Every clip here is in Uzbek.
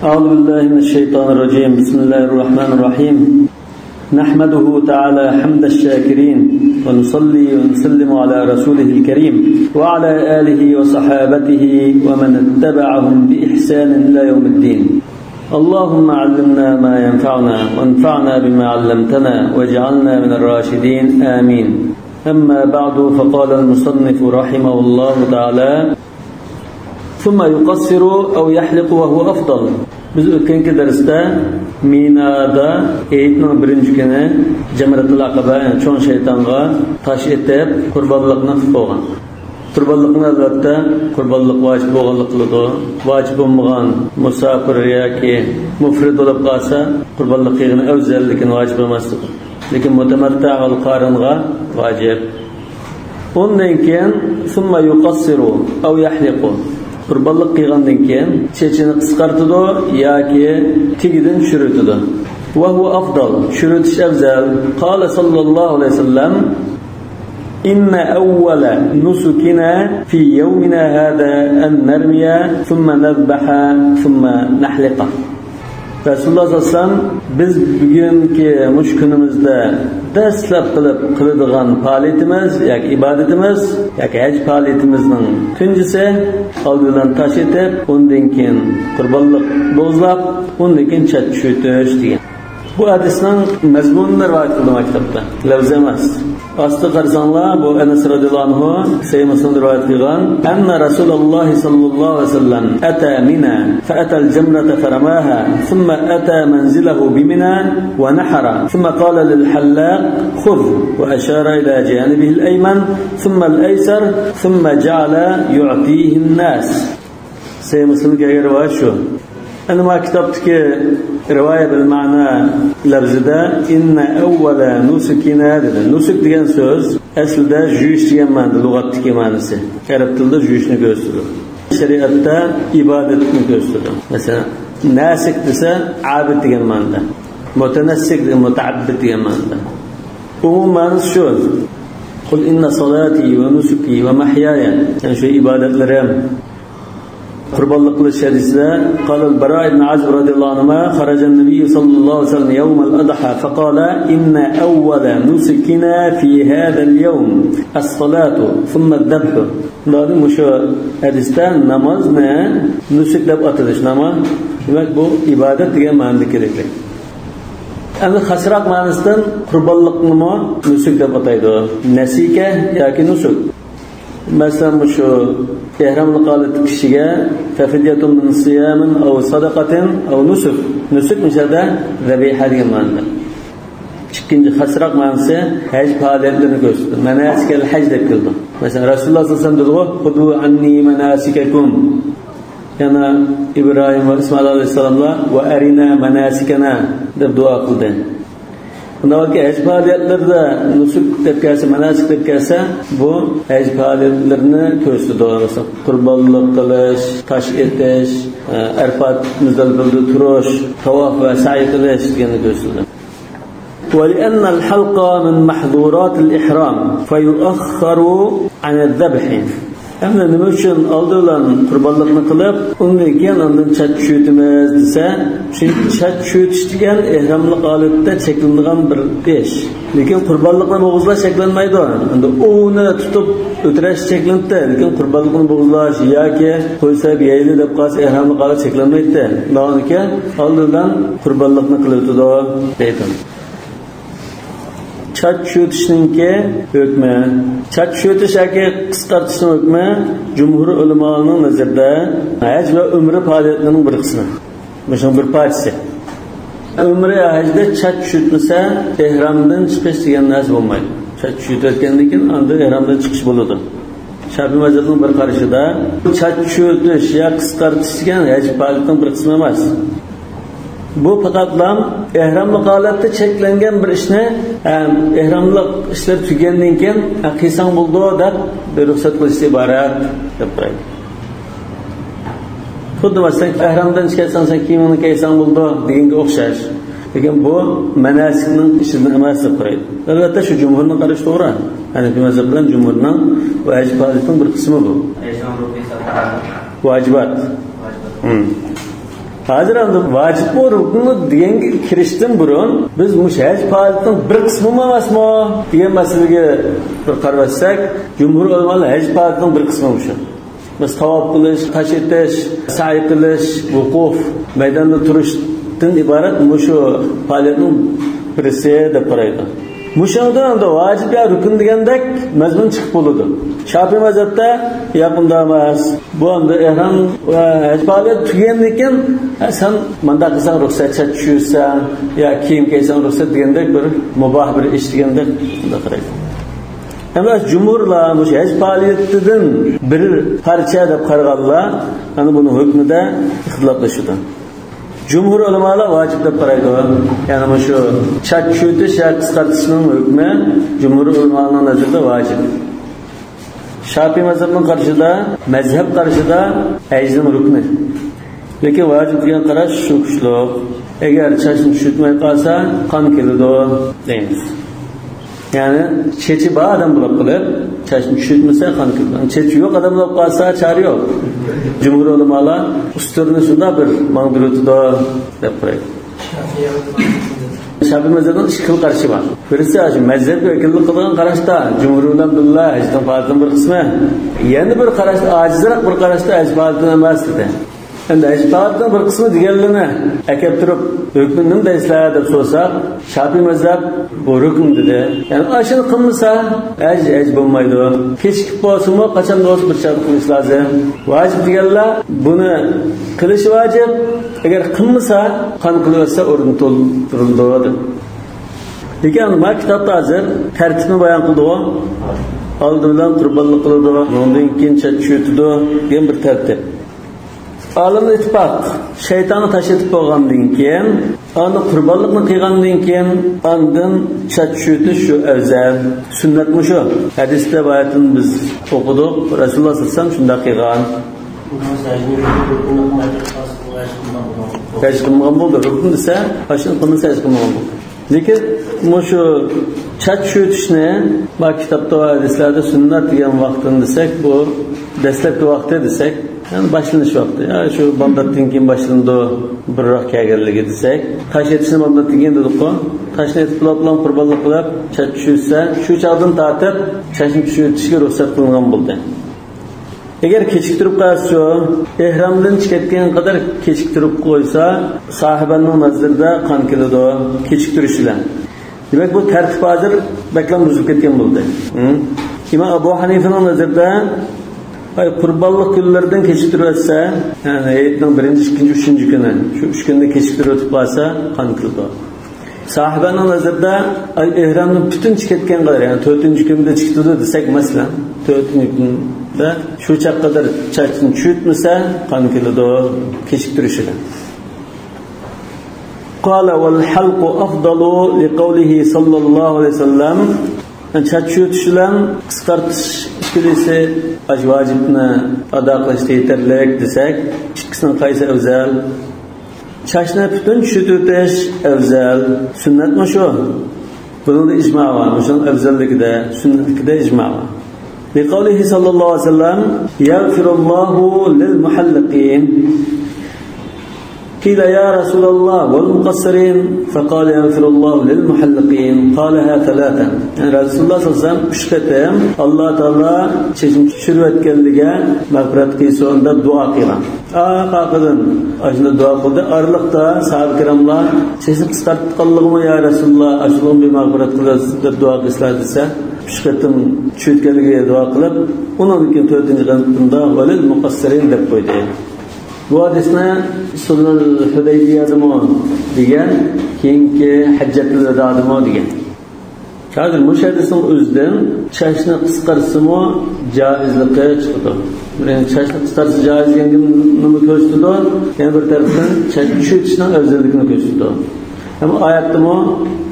أعوذ بالله من الشيطان الرجيم. بسم الله الرحمن الرحيم. نحمده تعالى حمد الشاكرين ونصلي ونسلم على رسوله الكريم وعلى آله وصحابته ومن اتبعهم بإحسان إلى يوم الدين. اللهم علمنا ما ينفعنا وانفعنا بما علمتنا واجعلنا من الراشدين آمين. أما بعد، فقال المصنف رحمه الله تعالى: ثم يقصر أو يحلق وهو أفضل. Biz o'tganki darsda Minada Eidning birinchi kuni Jamratul Aqaba cho'ng shaytonga tosh etib qurbonlikni qilib qo'ygan. Qurbonlikni albatta qurbonlik vojib bo'lganlik qiladi. Vojib bo'lmagan musofir yoki mufrid bo'lib qolsa qurbonlik qilgani afzal, lekin vojib emas. Lekin mutamatta al qaringa vojib. Undan keyin summa yuqassiru aw yahliqu. Qurbonlik qilgandan keyin chechini qisqartidi yoki tigidan tushiradi. Va huwa afdal, tushiritish afzal. Qala sallallohu alayhi vasallam: inna awwala nusukina fi yawmina hada an narmiya thumma nadhbaha thumma nahliqa. Rasululloh sallallohu alayhi vasallam biz bugungi mush kunimizda dastlab qiladigan faoliyatimiz yoki ibodatimiz yoki haj faoliyatimizning tunjisi oldidan tosh etib, undan keyin qurbonlik bo'zlab, undan keyin chat tushitish degan. Bu hadisning mazmunini rivoyat qildim kitobda. Lafz emas. Asli qarsanglar bu Anas radhiyallohu anhu Sayyidimizdan rivoyat qilgan: "Anna Rasululloh sallallohu alayhi vasallam ata Mina fa ata al-jamrata faramaha, thumma ata manzilahu bi Mina wa nahara, thumma qala lil hallaq khudh wa ashara ila janibihi al-ayman, thumma al-aysar, thumma ja'ala yu'tihi an-nas." Sayyidimizga rivoyat shu. Ana ma kitobdagi rivoyat bil ma'na lafzida inna awwala nusukina dedi. Nusuk degan so'z aslida juyish degan ma'noda, lug'atdagi ma'nosi. Arab tilida juyishni ko'rsatadi. Shariatda ibodatni ko'rsatadi. Masalan, nasik desa abid degan ma'noda. Mutanassik degan mutaabbid degan ma'noda. Umum ma'nosi shu. Qul inna salati va nusuki va mahyaya. Yani shu ibodatlarim qurbonlik qilish hadisida qala al-Bara ibn Azib radhiyallohu anhu kharaja an-nabiy sallallohu alayhi vasallam yawm al-adha faqala inna awwala nusukina fi hadha al-yawm as-salatu thumma ad-dabh. Bularning mushu hadisda namozni nusuk deb atalish, namoz demak bu ibodat degan ma'noda kerakli. Endi xasroq ma'nosidan qurbonlikni nusuk deb ataydi. Nasika yoki nusuk. Masalan shu ihramli holatda kishiga fafidyatun min siyamin aw sadaqatin aw nusuk. Nusuk mishada zabiha degan ma'noda. Ikkinchi xasroq ma'nosi haj faoliyatlarini ko'rsatdi. Manasikal haj deb keldi. Masalan Rasululloh sollallohu alayhi vasallam dedi: "Xudu anni manasikakum." Yana Ibrohim va Ismoil alayhissalomlar va arina manasikana deb duo qildi. Bundan haj faoliyatlarida nusuk deb kelsa, manasik deb kelsa, bu haj faoliyatlarini ko'rsatadi. Qurbonlik qilish, tosh etish, Arfat muzdalifada turish, tavof va sa'i qilish deganni ko'rsatadi. وَلِأَنَّ الْحَلْقَ مِنْ مَحْظُورَاتِ الْإِحْرَامِ فَيُؤَخَّرُ عَنِ الذَّبْحِ. Endi nima uchun oldindan qurbonlikni qilib, undan keyin undan chat tushitimiz desa, chunki chat tushitish degan ihromlik holatda cheklangan bir ish. Lekin qurbonlikni bo'g'izlash cheklanmaydi. Endi uni tutib o'tirish cheklandi, lekin qurbonlikni bo'g'izlash yoki qo'ysa yeyli deb qolsa ihromlik holat cheklanmaydi. Ularniki oldindan qurbonlikni qilib o'tadi deydi. Chat tushitishninki hukmi, chat tushitish yoki qisqartirishning hukmi jumhur ulamolarning nazarida haj va umra faoliyatlarining bir qismi. Buning bir parchasi. Umra hajda chat tushitmasa ihromdan chiqish degan narsa bo'lmaydi. Chat tushitayotgandan keyin unda ihromdan chiqish bo'ladi. Shafiy mazhabining bir qarashida chat tushitish yoki qisqartirish degan haj faoliyatining bir qismi emas. Bu faqatlam ihromlik holatda cheklangan bir ishni ihromlik ishlar tugandan keyin qilsang bo'ldi deb ruxsat qilish iborat deb qo'yadi. Xuddi masalan ihromdan chiqasan, sen kiyimingni kiysang bo'ldi deganga o'xshash. Lekin bu manasikning ishidan emas deb qo'yadi. Albatta shu jumhurning qarashi to'g'ri. Hanafiy mazhab bilan jumhurning vojib faoliyatining bir qismi bu. Vojibat. Hozir endi vojib bu rukni degan kirishdan burun biz mushaj faoliyatining bir qismi emasmi degan masalaga bir qarashsak, jumhur ulamolar haj faoliyatining bir qismi shu. Biz tavob qilish, tosh etish, sa'i qilish, vuquf, maydonda turishdan iborat shu faoliyatning birisi deb qaraydi. Mushundan da vacib ya rukun degandek mazmun chiqib bo'ladi. Shafiy mazhabda yaqinda emas. Bu anda ihrom va haj faoliyati tugagandan keyin sen manda qilsang ruxsat tushirsan yo kiyim kiysan ruxsat degandek bir muboh bir ish degandek unda qaraydi. Ama jumhurlar bu haj faoliyatidan bir parcha deb qaraganlar ana buni hukmida ixtiloflashadi. Cumhur ulamalar vacib deb qaraydi. Ya'ni shu chak tushitish yoki qisqartirishning hukmi jumhur ulamalarning nazarida vacib. Shafiy mazhabining qarshida, mazhab qarshida hajning rukni. Lekin vacib degan qarash shu kuchliq. Agar chachni tushitmay qolsa, qon keladi deymiz. Ya'ni chechi bor odam bo'lib qilib, chachni tushitmasa qon keladi. Chechi yo'q odam bo'lib qolsa, chari yo'q. Cumhur ulamalar usturni shunda bir ma'muriyatida deb qo'yadi. Shafiy mazhabining ikki xil qarashi bor. Birisi shu mazhabga vakillik qilgan qarashda jumhur bilan billah hajdan faoliyatning bir qismi, yana bir qarashda ojizroq bir qarashda haj faoliyati emas edi. Endi haj faoliyatining bir qismi deganlarni akab turib hukmini nima deysizlar deb so'rasak, Shafiy mazhab bu rukn dedi. Ya'ni ashuni qilmasa haj bo'lmaydi. Kechikib bo'lsa-mu, qachon bo'lsa bir shart qilish lozim. Vojib deganlar buni qilish vojib. Agar qilmasa, qon qilinsa o'rni to'ldiriladi. Lekin bu kitobda hozir tartibni bayon qildi. Oldin bilan qurbonlik qiladi, undan keyin tushitdi degan bir tartib. Olimlar ittifoq shaytonni tashitib bo'lgandan keyin, uni qurbonlikni qilgandan keyin, ondan tushitish shu afzal. Sunnatmi shu? Hadisda bayatni biz o'qidik. Rasululloh sollallohu alayhi vasallam shunday qilgan. Haj qilmagan bo'ldi. Rukun desa, ashuni qilmasa haj qilmagan bo'ldi. Lekin shu chat tushitishni bu kitobda va hadislarda sunnat degan vaqtini desak, bu dastlabki vaqti desak, yani boshlanish vaqti. Ya shu bombatdan keyin boshlandi birroq kelganligi desak, tosh etishni bombatdan keyin dedik-ku. Toshni etib bilan qurbonlik qilib, chat tushitsa, shu chaqdan tortib chashni tushitishga ruxsat qilingan bo'ldi. Agar kechiktirib qo'ysa, ehromdan chiqayotgan qadar kechiktirib qo'ysa, sohibaning nazarida qon keladi, kechiktirish bilan. Demak, bu tartib hozir baklam buzilib ketgan bo'ldi. Imom Abu Hanifaning nazarida qurbonlik kunlaridan kechiktirsa, ya'ni hayitning 1-chi, 2-chi, 3-chi kuni, shu 3 kunda kechiktirib o'tib qolsa, qon keladi. Sohibaning nazarida ehromni butun chiqayotgan qadar, ya'ni 4-chi kunda chiqdi desak, masalan, 4-chi kunda shu chaq qadar chachni tushitmasa, qon keladi, kechiktirishi. Qala wal halqu afdalu liqawlihi sallallohu alayhi vasallam. Chach tushitish bilan qisqartish ikkalisi vojibni ado qilishda yetarli desak, ikkisining qaysi afzal? Chachni butun tushitish afzal. Sunnatmi shu? Bunda ijmo bor. O'shaning afzalligida, sunnatlikda ijmo bor. Liqawlihi sallallohu alayhi vasallam, yaghfirullohu lil muhalliqin. قيل يا رسول الله والمقصرين فقال يغفر الله للمحلقين قالها ثلاثا. Yani Rasulullah sallallahu aleyhi ve sellem 3 qatam Allah Taala çeşim tushirayotganligiga mag'firat qilsa unda duo qilgan. Qaqadan ashunda duo qildi. Arliqda sahoba-kiramlar çeşim qisqartganligimi ya Rasulullah ashulun bir mag'firat qilasiz deb duo qilsa desa, 3 qatam tushirayotganligiga duo qilib, undan keyin 4-qatımda valil muqassirin deb qo'ydi. Bu hadisni Sulhul Hudaybiyadimi degan, keyingi Hajjatul Vododimi degan. Hozir bu hadisning o'zidan chashni qisqarsimi joizligi chiqdi. Birinchi chashni qisqarsa joiz ekanligini ko'rsatdi, yana bir tarafdan chash tushitishning afzalligini ko'rsatdi. Ama oyatdami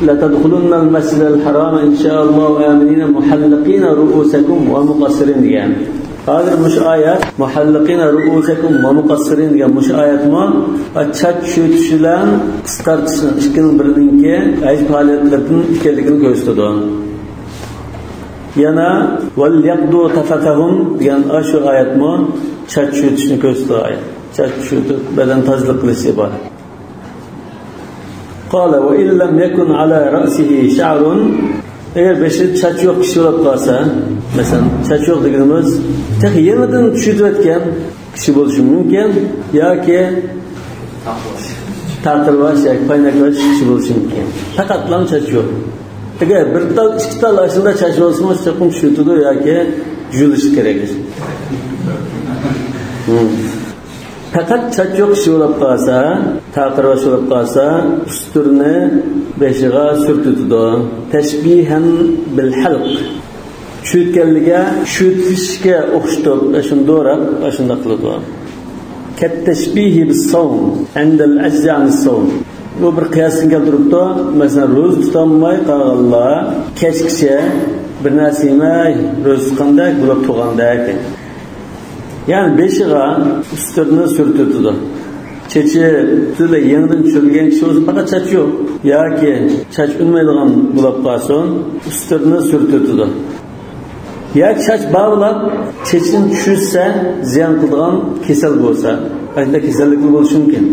la tadkhulunal masjidal haram inshaalloh aminina muhalliqina ru'usakum va muqassirin degan. Hozir bu oyat muhalliqina ru'usakum va muqassirin degan bu oyatmi chat tushitish bilan qisqartishni ikkining birininki haj faoliyatlaridan ekanligini ko'rsatadi. Yana val yaqdu tafatahum degan shu oyatmi chat tushitishni ko'rsatadi. chaç tushirib badan tozalik qilish iborat. Qala va illam yakun ala ra'sihi sha'run, agar beshi chaç yo'q kishi bo'lib qolsa, masalan chaç yo'q deganimiz tek yenidan tushirayotgan kishi bo'lishi mumkin yoki taqirvash yoki paynaklash kishi bo'lishi mumkin. Faqatlam chaç yo'q. Agar bir tal ikki tal aslida chaç bo'lsa, cho'qim tushirdi yoki yuzilish kerak. Fakat chaç yo'q kishi bo'lib qolsa, taqirvash bo'lib qolsa, usturni beshiga surtitdi. Tashbihan bil halq. Tushirganligiga tushirishga o'xshatib, shuni do'rab, shunda qiladi. Kat tashbihi bis sawm, inda al ajza an as-sawm. Bu bir qiyosni keltiribdi. Masalan, ro'za tutolmay qolganlar kechgacha bir narsa yemay ro'za tutganda bo'lib turgandek. Yani beshiga usturni surtitdi. Chechi tilla yangidan tushirilgan kishi o'zi faqat chach yo'q yoki chach unmaydigan bo'lib qolsin, usturni surtitdi. Yoki chach bog'lab chechini tushirsa, ziyon qiladigan kasal bo'lsa, aytda kasallikli bo'lishi mumkin.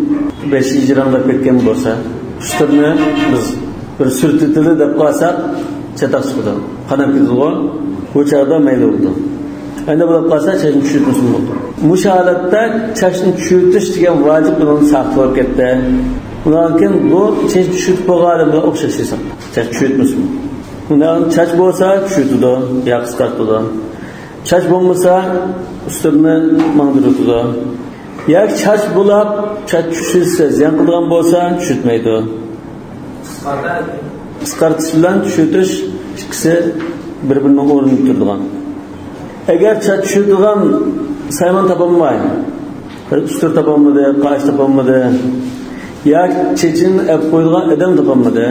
Beshi ijronlab ketgan bo'lsa, usturni biz bir surtitdi deb qolsak, chataq chiqadi. Qanaq ketadi? Bu chaqda mayli bo'ldi. Endi bo'lib qolsa chachni tushirtmish bo'ldi. Musholatda chachni tushirtish degan vojib bilan saqt bo'lib ketdi. Lekin bu chach tushirib qo'ygani bilan o'xshash hisob. Chach tushirtmish. Undan chach bo'lsa tushirtdi, yo qisqartdi. Chach bo'lmasa usturni mangdirtdi. Yoki chach bo'lib chach tushirsa, ziyon qilgan bo'lsa tushirtmaydi. Qisqartish bilan tushirtish ikkisi bir-birining o'rnida turadigan. Agar chach tushiradigan saymon topolmaydi, ustur topolmadi, qash topolmadi, yoki chechini olib qo'yadigan odam topolmadi,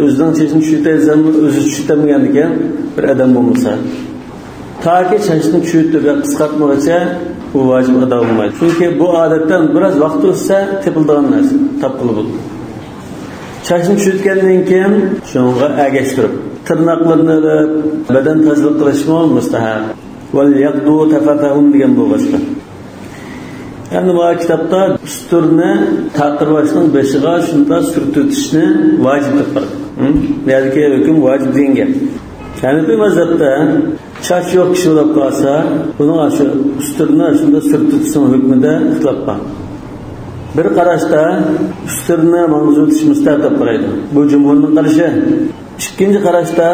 o'zidan chechini tushirtaysan, o'zi tushirtamagan ekan bir odam bo'lmasa, toki chachni tushirtib va qisqartmoqcha bu vojib ado bo'lmaydi. Chunki bu odatdan biroz vaqt o'tsa tepiladigan narsa, topqilib bo'ladi. Chachni tushirtgandan keyin shunga agashtirib tırnaqlarni badan tozalik qilishmi mustahab. Val yaqdu tafatahum degan bu boshqa. Endi bu kitobda usturni taqirvashning beshiga shunda surtitishni vojib deb qo'ydi. Balki hukm vojib degan. Hanifiy mazhabda chach yo'q kishi bo'lib qolsa, buning shu usturni shunda surtitishning hukmida ixtilof bor. Bir qarashda usturni mavzutish mustahab deb qaraydi. Bu jumhurning qarashi. İkinci qarashda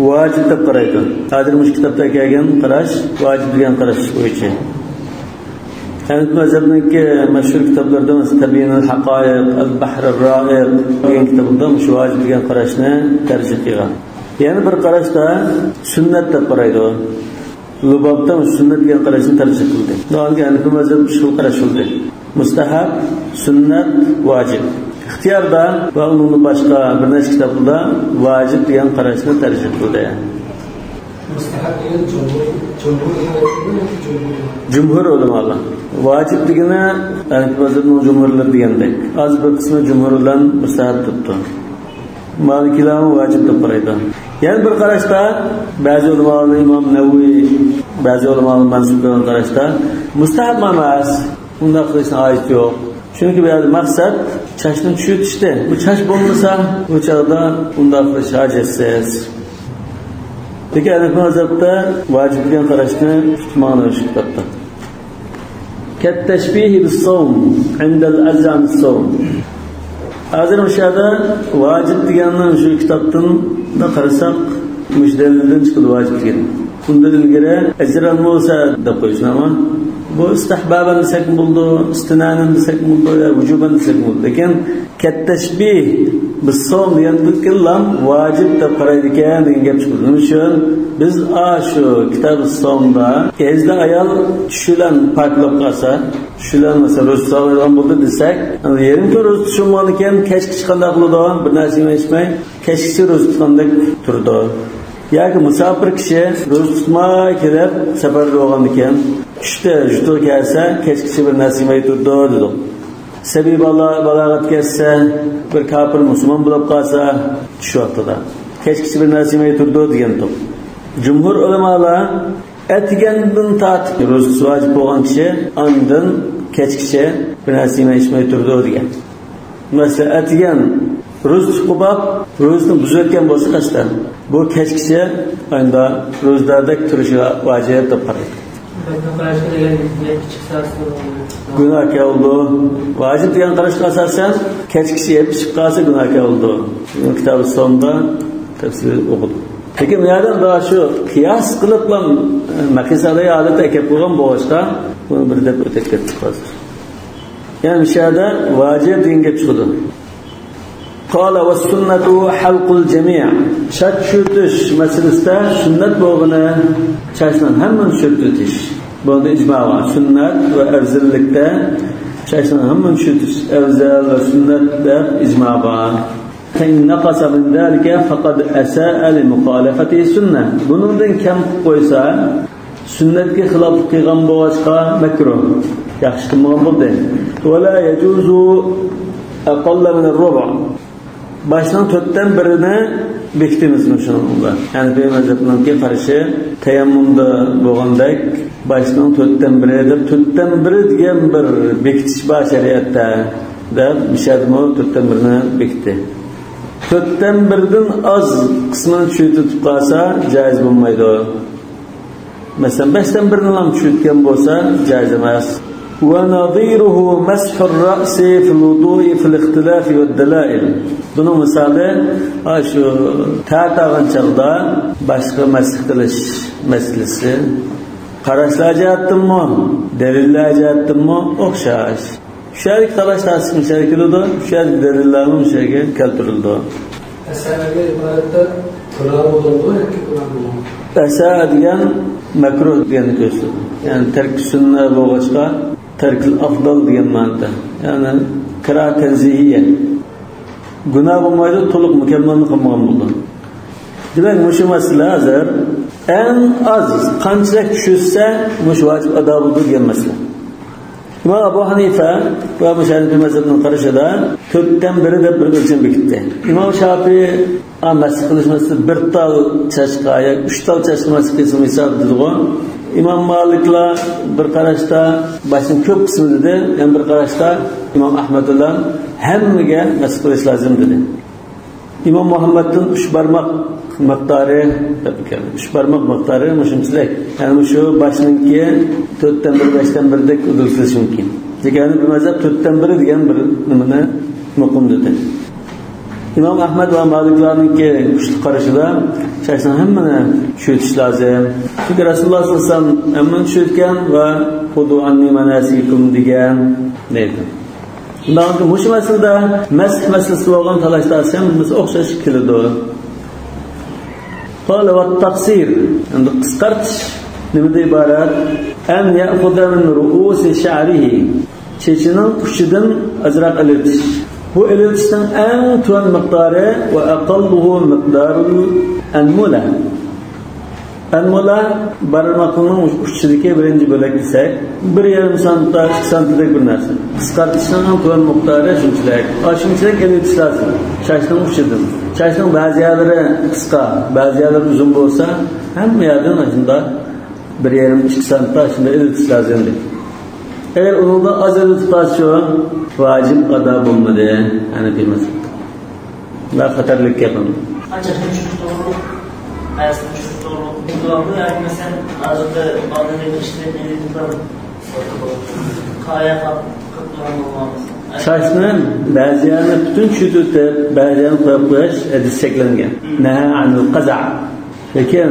vojib deb qaraydi. Hozir mush kitobda kelgan qarash vojib degan qarash bo'yicha. Hanifiy mazhabniki mashhur kitoblardan Tabiinul Haqoiq, Al-Bahr ar-Ra'iq degan kitobda mush vojib degan qarashni tarjih qilgan. Yana bir qarashda sunnat deb qaraydi. Lubobda sunnat degan qarashni tarjih qildi. Hozir Hanifiy mazhab shu qarash qildi. Mustahab, sunnat, vojib. İxtiyorda va uning boshqa bir nechta kitoblarda vojib degan qarashni tarjih qildi. Mustahab degan jumhur ulamolar. Vojib degani mazhabning jumhurlar degandek. Az bir qismi jumhurlar mustahab debdi. Malikilar vojib deb qaraydi. Yana bir qarashda ba'zi ulamolar Imom Navoiy, ba'zi ulamolar mansub qilgan qarashda mustahab emas, unda qilishni oyat yo'q. Chunki bu maqsad chachni tushirtishdi. Bu chach bo'lmasa, bu chaqda unda qilish hajotsiz. Lekin mazhabda vojib degan qarashni tutmoqni shu kitobda. Kat tashbihi bis-sawm inda al-azam as-sawm. Hozir o'shada vojib deganni shu kitobdan da qarasak, mushdalildan chiqdi vojib degan. Bundan ilgari ajran bo'lsa deb qo'yishnaman. Bu istihbaban desek bo'ldi, istinanan desek bo'ldi, vujuban desek bo'ldi. Lekin kat tashbih bis-sawm deganlar vojib deb qaraydi ekan degan gap chiqdi. Nima uchun? Biz shu kitob-sawmda ezda ayol tushilan farqlab qolsa, tushilan masalan ro'za tutgan bo'ldi desak, yerim ro'za tutishgan ekan, kechki chiqqanda qiladi, bir narsa yemay, kechki ro'za tutgandek turdi. Yoki musofir kishi ro'za tutmay kelib safarda bo'lgan ekan, tushda juda kelsa, kechki bir narsa yemay turdi dedi. Sabiy balog'at kelsa, bir kafir musulmon bo'lib qolsa, tush vaqtida kechki bir narsa yemay turdi degan to'p. Jumhur ulamolar etigandan tortib ro'za vojib bo'lgan kishi ondan kechgacha bir narsa yemay ichmay turdi degan. Masalan, atigan ro'z chiqib, ro'zni buzayotgan bo'lsa qasdan, bu kechgacha unda ro'zdardek turishi vojib deb qaraydi. Günahkar oldu. Vacip degan qarashga asosan kechgacha yeb chiqib qolsa günahkar oldu. Kitobi sonda tafsir o'qidim. Lekin bu yerdan daha shu qiyos qilib ham maqsadga odat akab qo'ygan bo'lsa, buni bir deb o'tib ketdik hozir. Yani bu yerda vojib degan gap chiqdi. Qala va sunnatu halqul jami'. Shak shurtish masalasida sunnat bo'lgani chashdan hammani shurtish. Bunda icma var. Sünnet ve evzellikte çeşitli hemen şütüs evzel ve sünnette icma var. فَاِنْ نَقَسَ مِنْ ذَلِكَ فَقَدْ أَسَاءَ لِمُخَالَفَةِ سُنَّةِ Bunundan kem koysa sünnetke hilaflık kıygan boğaçka mekruh. Yaxşı kılmağın buldu. وَلَا يَجُوزُ اَقَلَّ مِنَ الرُّبَعِ Baştan tötten birini bektimizmi şununda. Yani bir mezhepinki karşı teyammumda boğandak baştan tötten biri edip tötten biri diyen bir bekitiş var şeriatta da bir şeydimi tötten birini bekti. Tötten birden az kısmını çürütüp kalsa caiz bulmaydı. Mesela beşten birinin lam çürütken olsa caiz emez. وَنَظِيرُهُ مَسْحُ الرَّأْسِ فِي الْوُضُوءِ فِي الْاِخْتِلَافِ وَالدَّلَائِلِ Bunun misali şu tartağın çağda başka mesih kılış meselesi. Qarashlarga aytdimmi, dalillarga aytdimmi, o'xshash. Shuning qarashlarsiz misol keladi, shuning dalillarni o'shaga keltirildi. Asarga iboratda qur'on bo'ladi yoki qur'on bo'lmaydi. Asar degan makruh deganni ko'rsatadi. Ya'ni tark sunnat bo'lg'achqa tarkil afdal degan ma'noda. Ya'ni qiraat tanzihiyya. Gunoh bo'lmaydi, to'liq mukammalni qilmagan bo'ldi. Demak, shu masala hozir en az qanchalik tushsa mush vojib ado bo'ldi degan masala. Imom Abu Hanifa va Shafi'i mazhabning qarashida 4dan biri deb bir o'lcham bekitdi. Imom Shafi'i masih qilishmasida 1 tal chashqa yoki 3 tal chashqa masih qilsa hisob dedi. Imom Maliklar bir qarashda başning ko'p qismi dedi, yana bir qarashda Imom Ahmadullah hammaga masih qilish lozim dedi. İmam Muhammed'in 3 barmak miqdori deb 3 barmak miqdori mushunchalik. Yani şu başınınki 4dan 1 5dan 1 dek udulsilishi mumkin. Degani bir mazhab 4dan 1 degan bir nimani muqim dedi. İmam Ahmed ve Maliklarninki kuchli qarashida shayxdan hammani tushuntish lozim. Çünkü Rasululloh sollallohu alayhi vasallam hammani tushungan va xudu anni manasikum degan deydi. Bundan mush masalada masih masalasi bo'lgan talashlardan biz o'xshash keladi. Qala va taqsir, endi qisqartish nimada iborat? An ya'khudha min ru'usi sha'rihi, chechining uchidan azroq ilitish. Bu ilitishning eng tuvan miqdori va aqalluhu miqdarul anmula. Anmula barmoqning uchidagi birinchi bo'lak desak, 1,5 santda 2 santdek bir narsa. Qisqartishning ham tuvan miqdori shunchalik. Shunchalik ilitish lozim. Chashning uchidan. Chashning ba'zi yerlari qisqa, ba'zi yerlari uzun bo'lsa, hamma yerdan shunda 1,5-2 santda shunda ilitish lozim. Eğer onun da az ilitib qolsa, vojib ado bo'lmadi, ana bilmas. Va xatarlik gapim. Doğru yani mesela azıcık bazıları işte dediğimden kaya kaplan olmamız. Şaşını bazı yerine bütün çütüte bazı yerine koyup koyaş edisseklengen. Neha anil qaza'. Lakin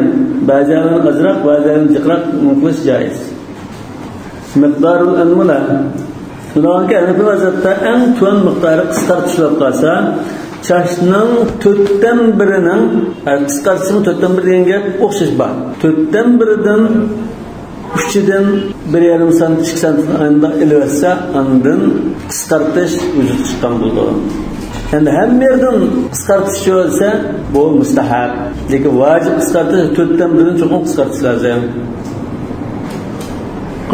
bazı yerine azraq, bazı yerine ciqraq muqlish caiz. Miqdarul anmula. Bundan ki anafi mazhabda en tuan miqdari qisqartishilib qolsa, Çaşının 4dan 1'inin qisqartishini 4dan 1 degan gap o'xshash bor. 4dan 1'dan 3dan 1,5 sant 2 santni anda ilvatsa, andan qisqartish vujud chiqqan bo'ldi. Endi hamma yerdan qisqartish bo'lsa, bu mustahab. Lekin vojib qisqartish 4dan 1ni cho'qim qisqartish lozim.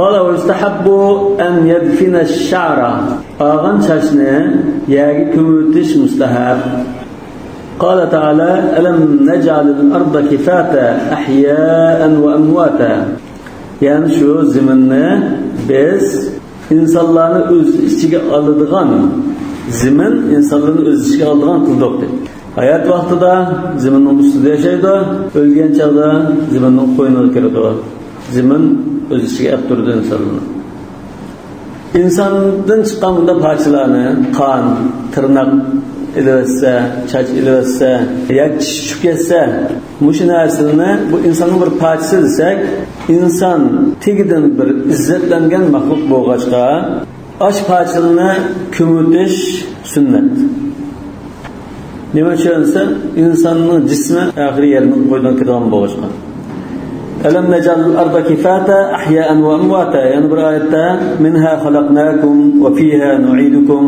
قال ويستحب أن يدفن الشعر آغن شاشنه ياغي كموتش مستحب. قال تعالى ألم نجعل الأرض كفاتا أحياء وأمواتا. Yani şu zeminne biz insonlarni o'z ichiga oladigan zimin, insonlarni o'z ichiga oladigan qildiq dedi. Hayat vaqtida ziminning ustida yashaydi, o'lgan chaqda ziminning qo'yniga kiradi. Zimin o'z ichiga olib turdi insonni. İnsandan chiqqan bunda parchalarni qon, tirnoq ilivetse, çaç ilivetse, yak tushib ketsa, mushu narsani bu insonning bir parchasi desak, inson tegidan bir izzatlangan maxluq bo'lg'achqa, osh parchalarini ko'mitish sunnat. Nima uchun desa, insonning jismi oxiri yerni qo'ydan kirgan bo'lg'achqa. ألم نجعل الأرض كفاتا أحياء وأمواتا ينبر آياتا منها خلقناكم وفيها نعيدكم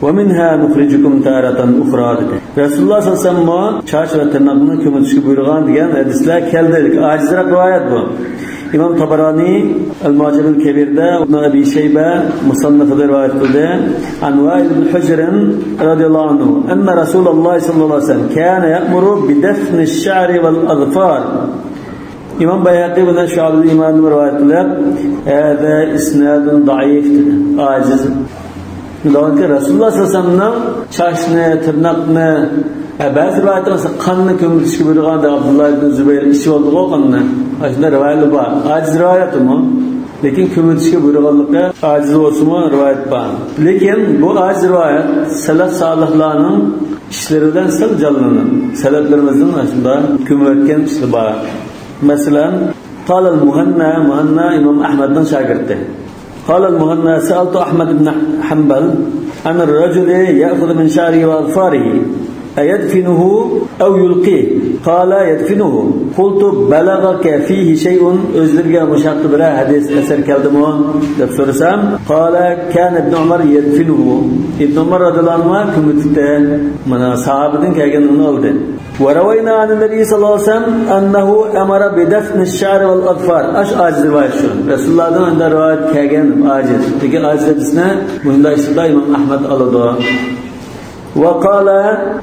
ومنها نخرجكم تارة أخرى. رسول الله صلى الله عليه وسلم çarşı ve tırnağını kömürtüşü buyurgan diyen hadisler keldilik. Acizrak rivayet bu. İmam Tabarani El-Mucem el-Kebir'de İbn Abi Şeybe Musannaf'da rivayet kıldı. An Vail ibn Hujr'in radıyallahu anhu enne Resulullah sallallahu aleyhi ve sellem kâne ya'muru bidefni ş'ari vel-azfar. İmam Bayhaqi bundan Şuab-ı İman'ın rivayetler hâzâ isnâdun da'if dedi. Aciz. Dolayısıyla Resulullah sallallahu aleyhi ve sellem'den çarşını, tırnakını, bazı rivayetler mesela kanını kömürtüşü buyurgan da Abdullah ibn Zübeyir işi oldu o kanını. Aslında rivayetler var. Aciz rivayet mi? Lekin kömürtüşü buyurganlıkta aciz olsun mu rivayet var. Lekin bu aciz rivayet salaf salihlarının işlerinden sal canlanır. Salaflarımızın aslında kömürtken işleri var. Mesela قال المهنا إمام أحمد شاكرته قال المهنا سألت أحمد بن حنبل عن الرجل يأخذ من شعره وأظفاره أيدفنه أو يلقيه قال يدفنه قلت بلغك فيه شيء أزلق مشاق بلا حديث أسر كلمه دفرسام قال كان ابن عمر يدفنه ابن عمر رضي الله عنه كمتته من صحابة كأجن نولد وروينا عن النبي صلى الله عليه وسلم أنه أمر بدفن الشعر والأظفار أش عاجز رواية شو رسول الله عند رواية كأجن عاجز لكن عاجز بسنا من لا يشتى إمام أحمد الله وقال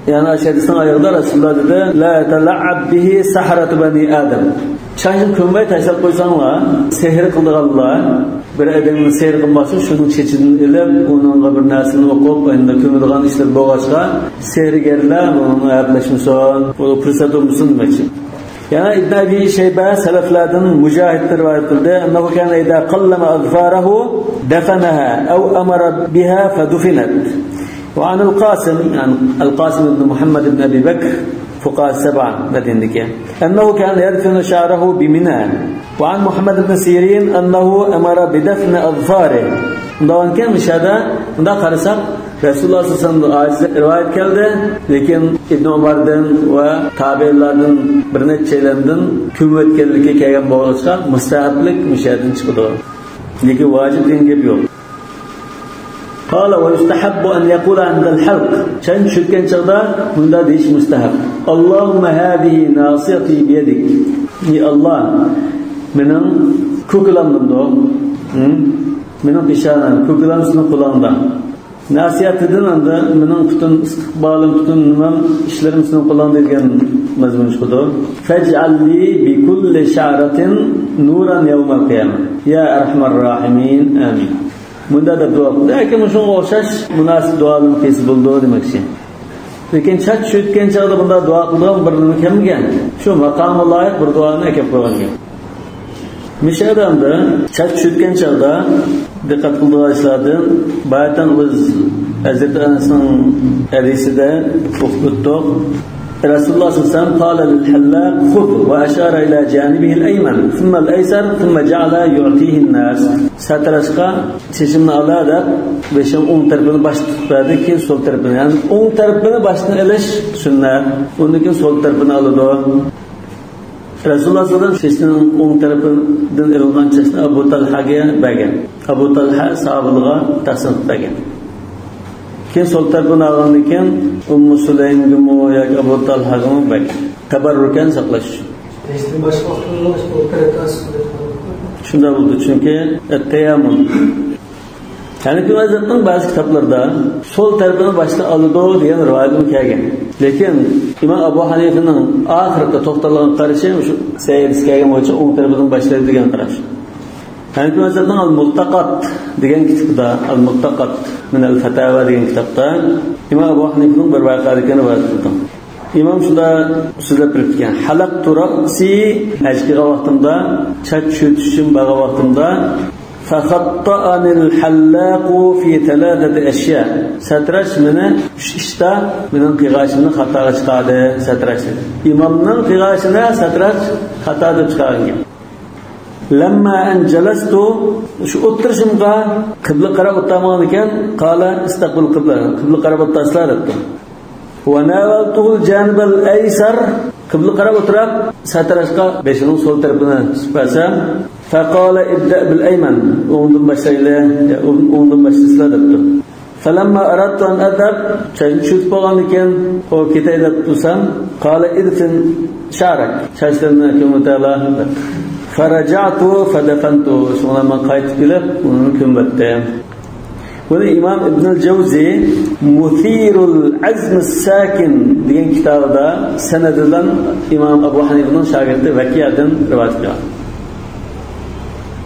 يعني أشهدنا أيضا رسول الله dedi لا يتلعب به سحرة بني آدم çayın kömbey taşlap koysanlar sehir kıldıqanlar bir adamın sehir kılması şunun çeçidini ilip onun bir narsini okup onda kömürdiğan işler boğaçqa sehirgerler onun ayaklaşmışsan o fırsat olmuşsun demek için. Yani İbn Abi Şeybe seleflerden mücahittir rivayet kıldı. Ennehu kâne idâ qallama azfârehu defeneha ev amara biha fedufinet. وعن القاسم يعني القاسم بن محمد بن أبي بكر فقهاء السبعة مدينك أنه كان يدفن شعره بمنى وعن محمد بن سيرين أنه أمر بدفن أظفاره وان كان مش هذا ده قرصق رسول الله صلى الله عليه وسلم رواية keldi lekin İbn Umar'dan ve tabi'lerden bir neçe şeylerden kuvvetlilikке kelgan bo'lsa mustahablik müşahidin chiqdi lekin vacib degan gap yo'q. قال ويستحب أن يقول عند الحلق شن شكن شغدا من ده ديش مستحب اللهم هذه ناصيتي بيدك يا الله منن كوكلامدın do منن bişanan kooklamsını kullandı nasiyatidin anda منن bütün istiqbalım bütün nimam işlerimsini kullandı degan mazmun çıktı fec'al li bi kulli şa'ratin nuran yawmal qiyamah ya erhamer rahimin amin. Bunda da dua qildi. Lekin shunga o'xshash munosib duoning qilsa bo'ldi demoqchi. Lekin chat cho'tgan chog'da bunda duo qilgan bir nima kelgan. Shu maqomga loyiq bir duoni kelib qo'ygan. Mishadamda chat cho'tgan chog'da diqqat qildilardan bayatan o'z Hazrat Anasning hadisida o'qitdik. Rasulullah sallallahu aleyhi ve sellem قال للحلاق خذ وأشار إلى جانبه الأيمن ثم الأيسر ثم جعل يعطيه الناس ساترشقا çeşimini alarak ve şimdi on tarafını baş tutmadı ki sol tarafını yani on tarafını başına eliş sünnet onun ki sol tarafını aldı. Rasulullah sallallahu aleyhi ve sellem on tarafından elinden çeşini Abu Talha'ya vergen. Abu Talha sahabelerine tahsil etgen. Kim sol tarafını alırken Ummu Süleym gibi ya Abu Talha gibi bak. Tabarruken saklaş. İşte başka okullar operatası. Şunda oldu çünkü et-teyammun. Yani ki Hazret'in bazı kitaplarda sol tarafını başta alıdı diyen rivayetim kelgan. Lekin İmam Abu Hanife'nin ahirette to'xtalgan qarashi shu sayyid kelgan bo'yicha o'ng tarafdan boshlaydi degan qarash. Hanifi mazhabning al-Mu'taqad degan kitobda, al-Mu'taqad min al-Fatawa degan kitobda Imom Abu Hanifning bir voqealigini rivoyat qildi. İmam şunda sizlep belirtken halaqtu ra'si ajqiga vaqtimda chach cho'tishim baga vaqtimda fakhatta'ani al-hallaqu fi thalathati ashya satrash meni ishda mening qig'ashimni xatoga chiqadi satrash imomning qig'ashini satrash xato deb chiqargan. Lamma an jalastu shu o'tirishimga qibla qarab o'tamagan ekan qala istaqbil qibla qarab o'taslar debdi. وناولته الجانب الأيسر قبل قرب أطراف ساترشقا بيشنو سول طرفنا سباسا فقال ابدأ بالأيمن وندم بشيله وندم بشيسلا دبتو فلما أردت أن أذهب شوت بغاني كان هو كتاي دبتوسام قال إدفن شعرك شاشتنا كمتابا فرجعت فدفنت شغل ما قايت كلب ونكم بتام. Bunu İmam İbnül Cevzi Muthirul Azm Sakin degan kitobida sanadidan İmam Abu Hanifa'nın şagirdi Vakiyadan rivayet qilgan.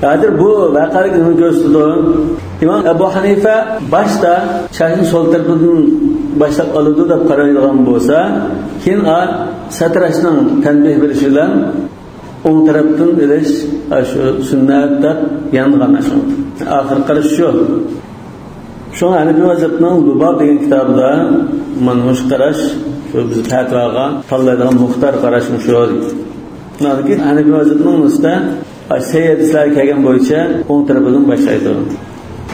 Hozir bu voqeani ko'rsatdi. İmam Abu Hanifa boshda shayxning sol tarafidan boshlab oladi deb qaraydigan bo'lsa, keyin satrashning tanbih berishi bilan o'ng tarafdan ilish shu sunnat deb yangan shu. Oxir qarash shu. Şu Hanifi mazhabning Lubab degan kitobida manmush qarash, shu biz fatvoga tanlaydigan muxtar qarash shu. Naki Hanifi mazhabning usta sayyidlar kelgan bo'yicha o'ng tarafidan boshlaydi.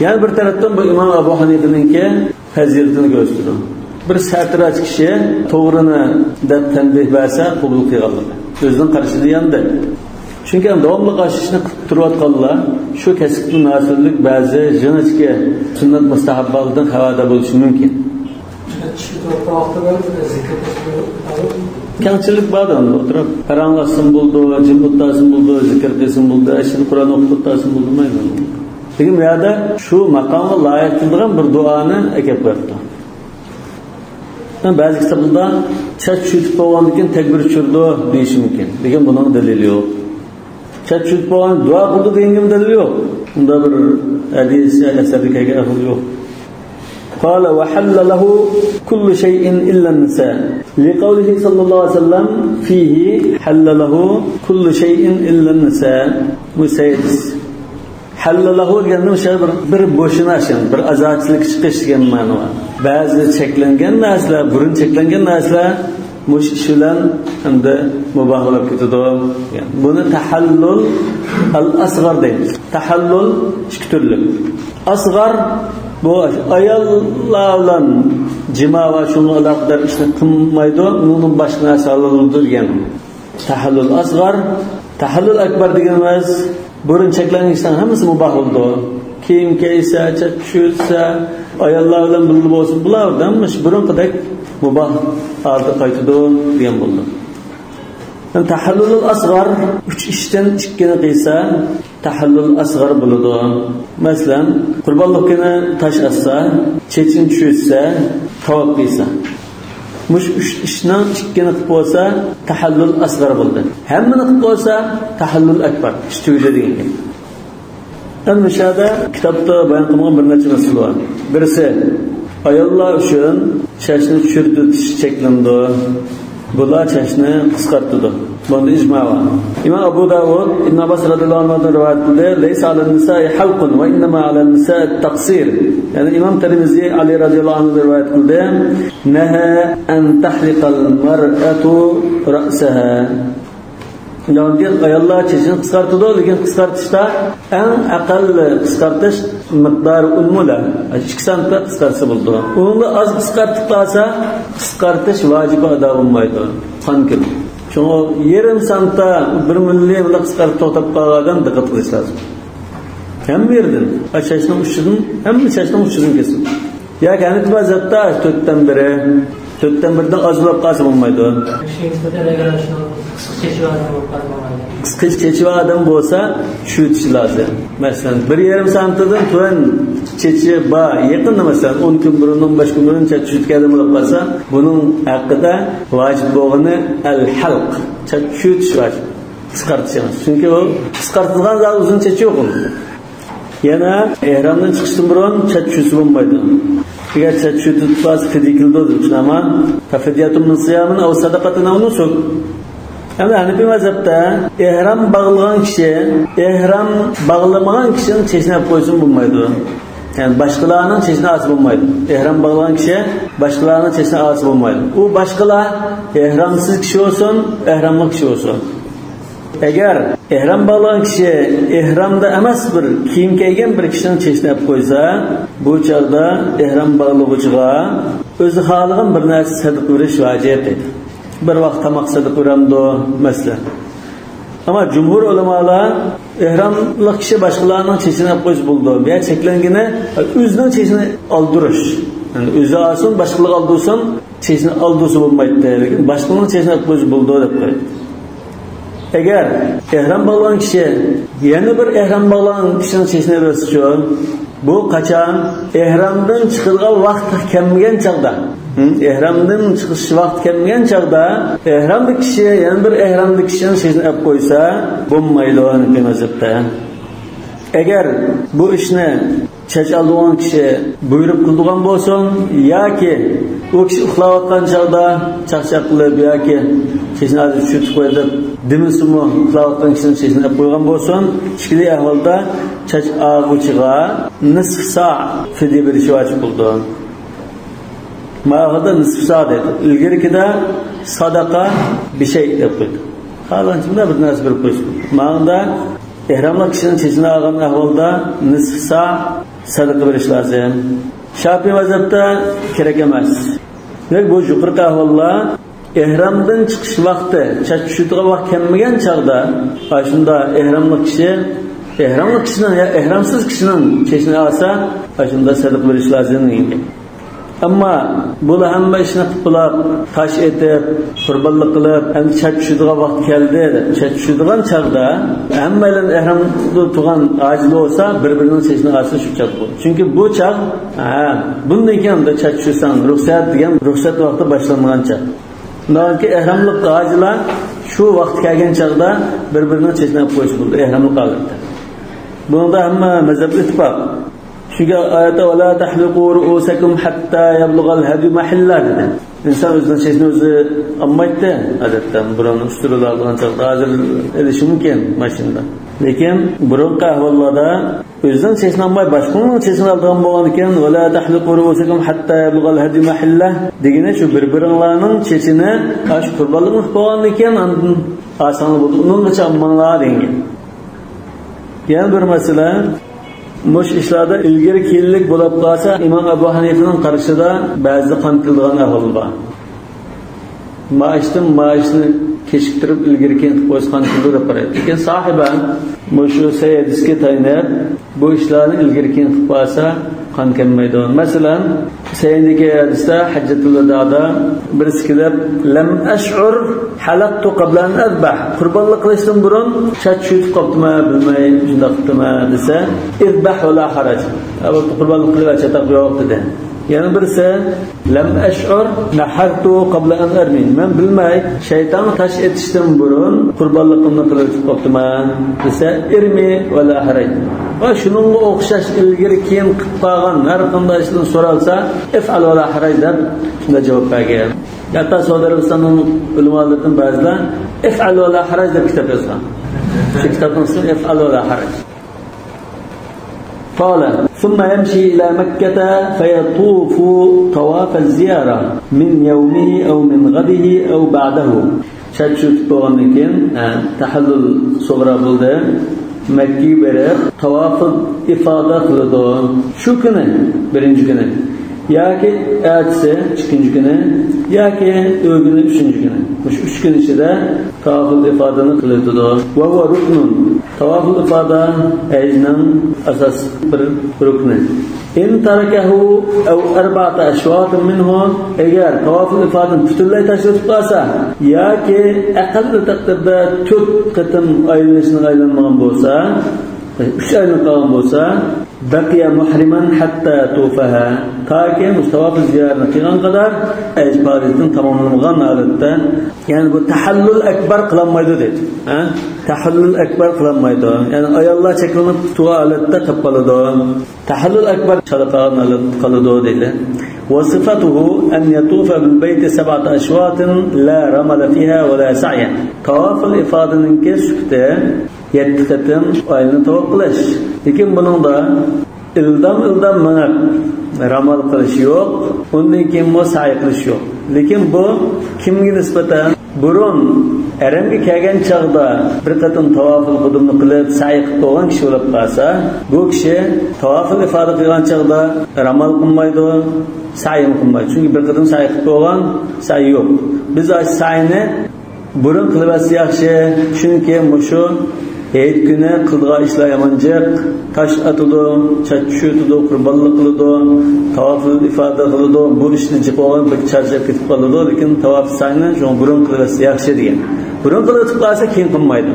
Yani bir tarafdan bu İmam Abu Hanifa'ningki fazilatini ko'rsatdi. Bir satrach kishi to'g'rini deb tanbih bersa qabul qiladi. O'zining qarashida yanda. Çünkü davomli qashishni qilib turayotganlar shu kasbning mas'ullik ba'zi jinachga sunnat mustahabbalaridan xabarda bo'lishi mumkin. Kamchilik bor unda o'tirib qaranglasin bo'ldi, jim o'tdasin bo'ldi, zikr qilsin bo'ldi, ashir Qur'on o'qitasin bo'ldi mayli. Lekin bu yerda shu maqomga loyiq bo'lgan bir duoni akab berdi. Ba'zi kitoblarda chach chutib bo'lgandan keyin takbir tushirdi deyish mumkin. Lekin buning dalili yo'q. Chach chutib bo'lgan duo qildi degan dalil yo'q. Unda bir hadis asarda kelgan ahol yo'q. قال وحل له كل شيء إلا النساء لقوله صلى الله عليه وسلم فيه حل له كل شيء إلا النساء مسيدس حل له deganning o'sha bir bo'shinash, bir azochlik chiqish degan ma'no bor. Ba'zi cheklangan narsalar, burun cheklangan narsalar mush ish bilan hamda muboh bo'lib ketadi. Buni tahallul al-asghar deymiz. Tahallul ikki turli. Asghar bu ayollar bilan jima va shunga aloqador ishni qilmaydi, undan boshqa narsa halol degan. Tahallul asghar, tahallul akbar deganimiz burun cheklanishdan hammasi muboh bo'ldi. Kiyim kiysa, chach tushirsa, ayollar bilan birga bo'lsin, bulardan burun qadek muboh holda qaytadi degan bo'ldi. Tahallul asghar 3 ishdan ikkini qilsa tahallul asghar bo'ladi. Masalan, qurbonlik kuni tash atsa, chechin tushirsa, tavob qilsa. Mush 3 ishdan ikkini qilib bo'lsa tahallul asghar bo'ldi. Hammani qilib bo'lsa tahallul akbar. Ish tugadi degan. Ana shada kitobda bayon qilingan bir necha masala bor. Birisi ayollar uchun chashni tushirdi, tish cheklandi. Bular chashni qisqartirdi. Bunda ijmo bor. Imom Abu Dawud Ibn Abbas radhiyallohu anhu rivoyat qildi, "Laysa 'alal nisa'i halqun va innama 'alal nisa'i at-taqsir." Yani İmam Tirmizi Ali radhiyallohu anhu rivoyat qildi, "Naha an tahliqal mar'atu ra'saha." Yani ayollar chashni qisqartirdi, lekin qisqartishda eng aqalli qisqartish miqdori ulmula 2 sm qisqarsa bo'ldi. Uni oz qisqartib qolsa, qisqartish vojib ado bo'lmaydi. Qankin. Çünkü yarım santa 1 milli bilan qisqartib to'xtab qolgandan diqqat qilish lozim. Hamma yerdan chashning uchidan, hamma chashning uchidan kesin. Yoki Hanifi mazhabda 4dan biri, 4dan birdan ozlab qolsa bo'lmaydi. Qisqa chechiva odam bo'lsa tushitish lozim. Masalan, 1,5 santidan tuvan chechi ba yaqin masalan 10 kun burun 15 kun burun tushitgan bo'lib qolsa, buning haqida vojib bo'lgani al-halq, tushitish vojib. qisqartishimiz. Chunki u qisqartilgan zat uzun chechi yo'q unda. Yana ihramdan chiqishdan burun chat tushisi bo'lmaydi. Agar chat tushi tutmas fidya qildi ama tafidiyatun min siyamin aw sadaqatin aw nusuk. Endi Hanifi mazhabda ihram bağlagan kishi, ihram bağlamagan kishining chechini olib qo'ysin bo'lmaydi. Yani başkalarının çeşine ası bulmaydı. İhram bağlayan kişi başkalarının çeşine ası bulmaydı. O başkalar ihramsız kişi olsun, ihramlı kişi olsun. Eğer ihram bağlayan kişi ihramda emas bir kiyim giygen bir kişinin çeşine yapıp koysa, bu çağda ihram bağlayıcıga özü halıgan bir narsa sadık veriş vacip dedi. Bir vaqt tamak sadık veramdı mesela. Ama cumhur ulamalar ihramlı kişi başkalarının çeşine koyuz buldu. Veya çeklengine özünün çeşini aldırış. Yani özü alsın, başkalığı aldırsın, çeşini aldırsı bulmaydı. Başkalarının çeşine koyuz buldu. Eğer ihram bağlayan kişi yeni bir ihram bağlayan kişinin çeşine basıyor, bu kaçan ihramdan çıkılgan vaqt kelmegen çağda. İhramdan çıkış vaqt kelmegen çağda ihramlı kişi yani bir ihramlı kişinin çeşine yapıp koysa bulmaydı o Hanifi mazhabda. Eğer bu işni çech aldıgan kişi buyurup kıldıgan bolsun yoki o kişi uxlayotgan chaqda chaqchaq qilib yoki chechini azib tushib qo'ydi demisimi uxlayotgan kishining chechini olib qo'ygan bo'lsin, ikkili ahvolda chech ag'uchiga nisf sa fidya berishi vojib bo'ldi. Ma'hada nisf sa dedi. Ilgarikida sadaqa bir şey deb qo'ydi. Qalanchimda bir narsa berib qo'ydi. Ma'hada ihramli kişinin çeşini algan ahvalda nisf sa sadaqa berish lozim. Şafi'i mazhabda kerak emas. Demek bu yuqorqi ahvollar ihramdan chiqish vaqti, chach tushadigan vaqt kelmagan chaqda, shunda ihramli kishinin ya ihramsiz kishinin chechini olsa, shunda sadaqa berish lozim. Ama bu hamma ishni qilib, tash etib, qurbonlik qilib, endi chat tushadigan vaqt keldi. Chat tushadigan chaqda hammalar ihramda turgan ajli bo'lsa, bir-birining chechini olsa shu chaq bo'ladi. Chunki bu chaq, bundan keyin de chat tushsan, ruxsat degan ruxsat vaqti boshlanmagan chaq. Nolki ihramlik ajlar shu vaqt kelgan chaqda bir-birining chechini olib qo'yish bo'ldi ihramlik holatda. Bunda hamma mazhab ittifoq. Çünkü ayette وَلَا تَحْلِقُوا رُؤُوسَكُمْ حَتَّى يَبْلُغَ الْهَدْيُ مَحِلَّهُ dedi. İnsan özünün çeşini özü anmaydı adetten. Buranın üstürülü aldığın çağda hazır edişi mümkün maşında. Lekin burun kahvallarda özünün çeşini anmaydı. Başkanın çeşini aldığın boğan iken وَلَا تَحْلِقُوا رُؤُوسَكُمْ حَتَّى يَبْلُغَ الْهَدْيُ مَحِلَّهُ degine şu birbirlerinin çeşini aş kurbanlık boğan iken asanlı buldu. Onun da çammanlığa dengin. Yani bir mesele muş işlarda ilgiri kiyinlik bo'lib qolsa, İmam Ebu Hanifa'nın qarashida ba'zi qantildigan ahvol bor. Maishni kechiktirib ilgiri kiyinib qo'yish qantildi deb qaraydi. Lekin sohiba mushu sayidisga tayinib bu ishlarni ilgiri kiyinib qolsa qan kelmaydi. Masalan, sayidga hadisda Hajjatul Wada'da birisi kelib, "Lam ash'ur halaqtu qabla an azbah." Qurbonlik qilishdan burun chat tushib qoptimi, bilmay shunday qildimi desa, "Izbah va la haraj." Bu qurbonlik qilib chataq yo'q dedi. Yana birisi, "Lam ash'ur nahartu qabla an armi." Men bilmay shayton tash etishdan burun qurbonlikni qilib qoptimi desa, "Irmi va la haraj." Va shuningga o'xshash ilgari keyin qilib qolgan har qanday ishdan so'ralsa, "If'al va la haraj" deb shunday javob bergan. Hatta Saudi Arabistonning ulamolaridan ba'zilar "If'al va la haraj" deb kitob yozgan. Shu kitobning ismi "If'al va la haraj". قال ثم يمشي إلى مكة فيطوف طواف الزيارة من يومه أو من غده أو بعده. شات بوغانكين تحلل صغرى بلده Mekke'yi berip tavafı ifade kıldı. Şu günü, birinci günü. Ya ki ertesi, ikinci günü, ya ki öğünü, üçüncü günü. Bu üç gün içinde tavafı ifadını kıldı. Ve huve ruknun. Tavafı ifade ecnin asas bir ruknu. İn tarakehu ev erba'ta eşvatın minhu. Eğer tavafı ifadını bütünlüğü taşıyıp kalsa, ya ki akıllı takdirde tüp kıtım ayrılışını ayrılmadan olsa, 3 oylik qolgan bo'lsa, baqiya muhriman hatta tufaha. Taki Mustafa ziyoratini qilgan qadar ijbariyatin tamomlangan holatda, ya'ni bu tahallul akbar qilinmaydi dedi. Tahallul akbar qilinmaydi. Ya'ni ayollar cheklanib tuva holatda qilib qoladi. Tahallul akbar qilgan qoladi dedi. وصفته أن يطوف بالبيت 7 أشواط لا رمل فيها ولا سعي. طواف الإفاضة نكشفته يتختم ayni tavof qilish. Lekin buning da ildam mana ramal qilish yo'q, undan keyin mo sa'i qilish yo'q. Lekin bu kimga nisbatan burun aramga kelgan chaqda bir qatim tavoful qudumni qilib sa'i qilib qo'ygan kishi bo'lib qolsa, bu kishi tavoful ifoda qilgan chaqda ramal qilmaydi, sa'i qilmaydi. Chunki bir qatim sa'i qilib qo'ygan sa'i yo'q. Biz sa'ini burun qilib yaxshi, chunki mushu Eid günü qilgan ishlar yamanjiq, tash atadi, chachchutadi, qurbonlik qiladi, tavoful ifoda qiladi. Bu ishni jiqo'g'an bir charchab ketib qoladi, lekin tavof sa'yni shu burun qilsa yaxshi degan. Burun qilib qolsa keyin qilmaydi.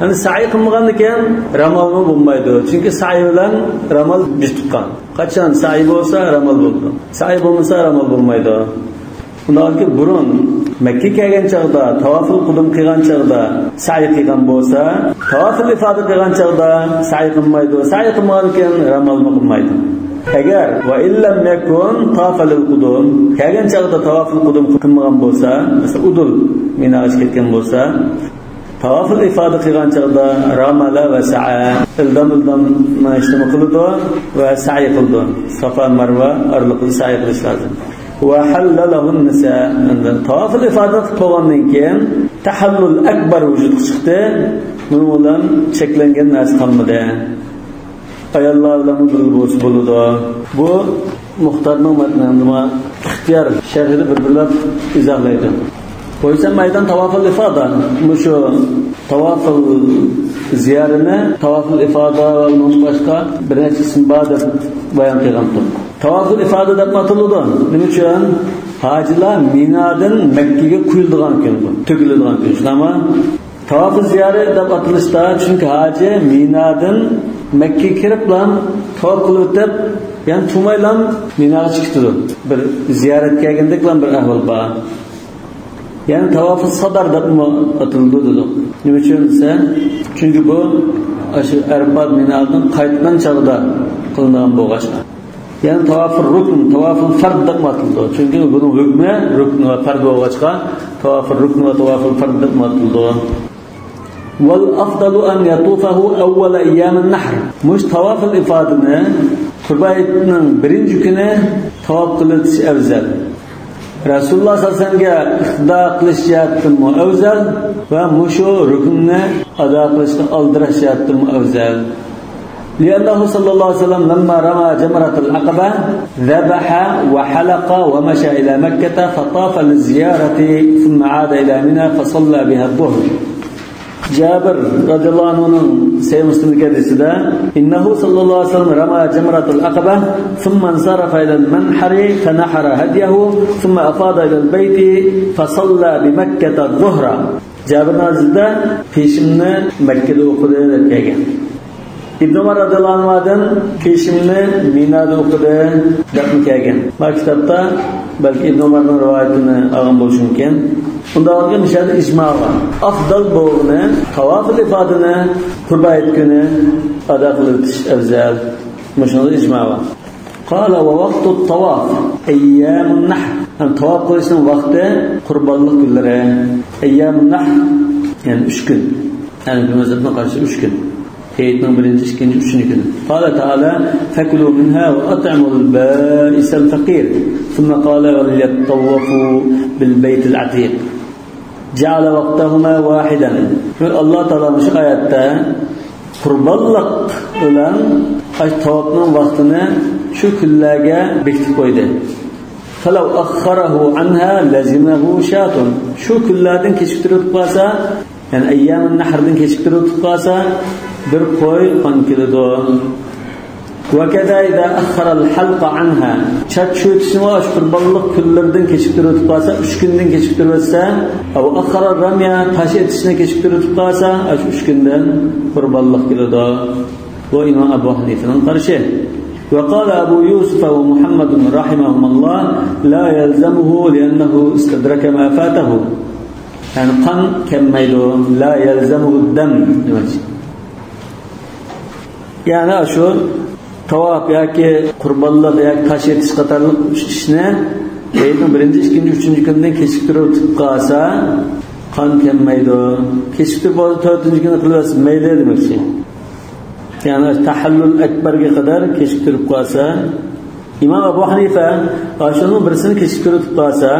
Endi sa'i qilmagandan keyin ramalmi bo'lmaydi. Chunki sa'i bilan ramal biz tutgan. Qachon sa'i bo'lsa ramal bo'ladi. Sa'i bo'lmasa ramal bo'lmaydi. Undan burun Makka kelgan chaqda, tavoful qudum qilgan chaqda sa'i qilgan bo'lsa, tavoful ifoda qilgan chaqda sa'i qilmaydi. Sa'i qilmagan keyin ramal qilmaydi. Agar va illam yakun tawaful qudum kelgan chaqda tavoful qudum qilmagan bo'lsa, masalan udul Minoga ketgan bo'lsa, tavoful ifoda qilgan chaqda ramala va sa'a ildam ishtimi qildi va sa'i qildi. Safa Marva oraliqda sa'i qilish lozim. وحل له النساء. طواف الإفاضة قوانين كين تحلل أكبر وجود çıktı. Bunun şeklengen nas kalmadı. Ayallarla mudrul buludu. Bu muhtarının matnında ihtiyar şerhini birbirler izahlaydı. Koysa meydan tavaful ifada. Şu tavaful ziyaretine tavaful ifada ve onun başka bir neçesini bağda bayan kıyamdı. Tavaful ifada da atıldı. Nima uchun? Hajilar Minadan Makkaga quyiladigan kun bu. To'kiladigan kun. Ama tavaf ziyorat deb atilishda chunki haji Minadan Makkaga kirib bilan tavof qilib o'tib, ya'ni tumaylan Minaga chiqdi. Bir ziyorat kelgandek bilan bir ahvol bor. Yani tavafı sadar deb atildi dedi. Nima uchun desa? Chunki bu shu Arafat Minadan qaytgan chog'da qilingan bo'lg'achqa. Yani tavaful rukn, tavaful fard deb atildi. Chunki buning hukmi rukn va fard bo'lg'achqa, tavaful rukn va tavaful fard deb atildi. Wal afdalu an yatufahu awwal ayyam an-nahr. Mush tavaful ifodani Qurbayning birinchi kuni tavof qilish afzal. Rasulullah sallallohu alayhi vasallamga iqtido qilishyaptimi afzal va mushu rukunni ado qilishni oldirashyaptimi afzal. لأنه صلى الله عليه وسلم لما رمى جمرة العقبة ذبح وحلق ومشى إلى مكة فطاف للزيارة ثم عاد إلى منى فصلى بها الظهر. جابر رضي الله عنه سيد مسلم الحديث إنه صلى الله عليه وسلم رمى جمرة العقبة ثم انصرف إلى المنحر فنحر هديه ثم أفاض إلى البيت فصلى بمكة الظهر. جابر نازلda peşimni Mekkede okudu derken. İbn Umar radıyallahu anh'dan peşimni Mina'da okudu derken. Bu kitapta belki İbn Umar'ın rivayetini algan bo'lishimken. Unda olgan mishada ijmo var. Afdal bo'lgani tavaful ifodani Qurbayt kuni ado qilish afzal. Mushunda ijmo var. Qala wa vaqtu at-tawaf ayyamun nahr. Tavaf qilishning vaqti qurbonlik kunlari. Ayyamun nahr yani 3 kun. Yani bu mazhabga qarshi 3 kun. Eydning birinchi, ikkinchi, uchinchi kuni. Qala ta'ala fakulu minha wa at'imu al-ba'is al-faqir. Thumma qala wa liyattawafu bil bayt al-atiq. Ja'ala waqtahuma wahidan. Allah Taala shu oyatda qurbonlik bilan tavofning vaqtini shu kunlarga bekitib qo'ydi. Falaw akharahu anha lazimahu shatun. Shu kunlardan kechiktirib qolsa, ya'ni ayyamun nahrdan kechiktirib qolsa, bir qo'y qon keladi. وكذا إذا أخر الحلق عنها شاتشوتسni osh qurbonlik kunlaridan kechiktirib qolsa, 3 kundan kechiktirsa, أو أخر الرمي tash etishni kechiktirib qolsa, 3 kundan qurbonlik keladi. Bu İmam Ebu Hanife'nin qarışı. وقال أبو يوسف ومحمد رحمهم الله لا يلزمه لأنه استدرك ما فاته. Yani kan kemmeydi, la yelzemuhu dem demek. Yani şu tavaf yoki qurbonlik yoki tash etish qatorliq ishni hayitning birinchi, ikkinchi, uchinchi kundan kechiktirib o'tib qolsa qon kemmeydi. Kechiktirib bo'lsa to'rtinchi kuni qilyapsiz mayli demoqchi. Yani tahallul akbarga qadar kechiktirib qolsa, İmam Ebu Hanife aşının birisini kechiktirib qolsa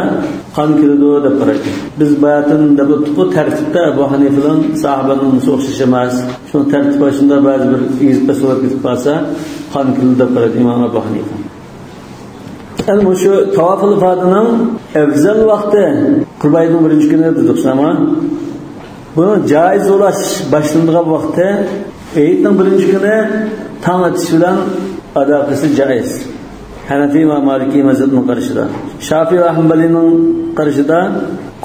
qon kirdi deb qaraydi. Biz bayatın deb bu tartibda Ebu Hanife'nin sahabaning o'xshash emas. Shu tartib boshida ba'zi bir izbas bo'lib ketib qolsa qon kirdi deb qaraydi İmam Ebu Hanife. Yani şu tavaf-ul ifadaning afzal vaqti Qurbayning birinchi kuni dedik ama buni joiz bo'lash boshlangan vaqti Eğitning birinchi kuni tong atish bilan ado qilish joiz. Hanafi va Maliki mazhabning qarashida. Shafiy va Hanbalining qarashida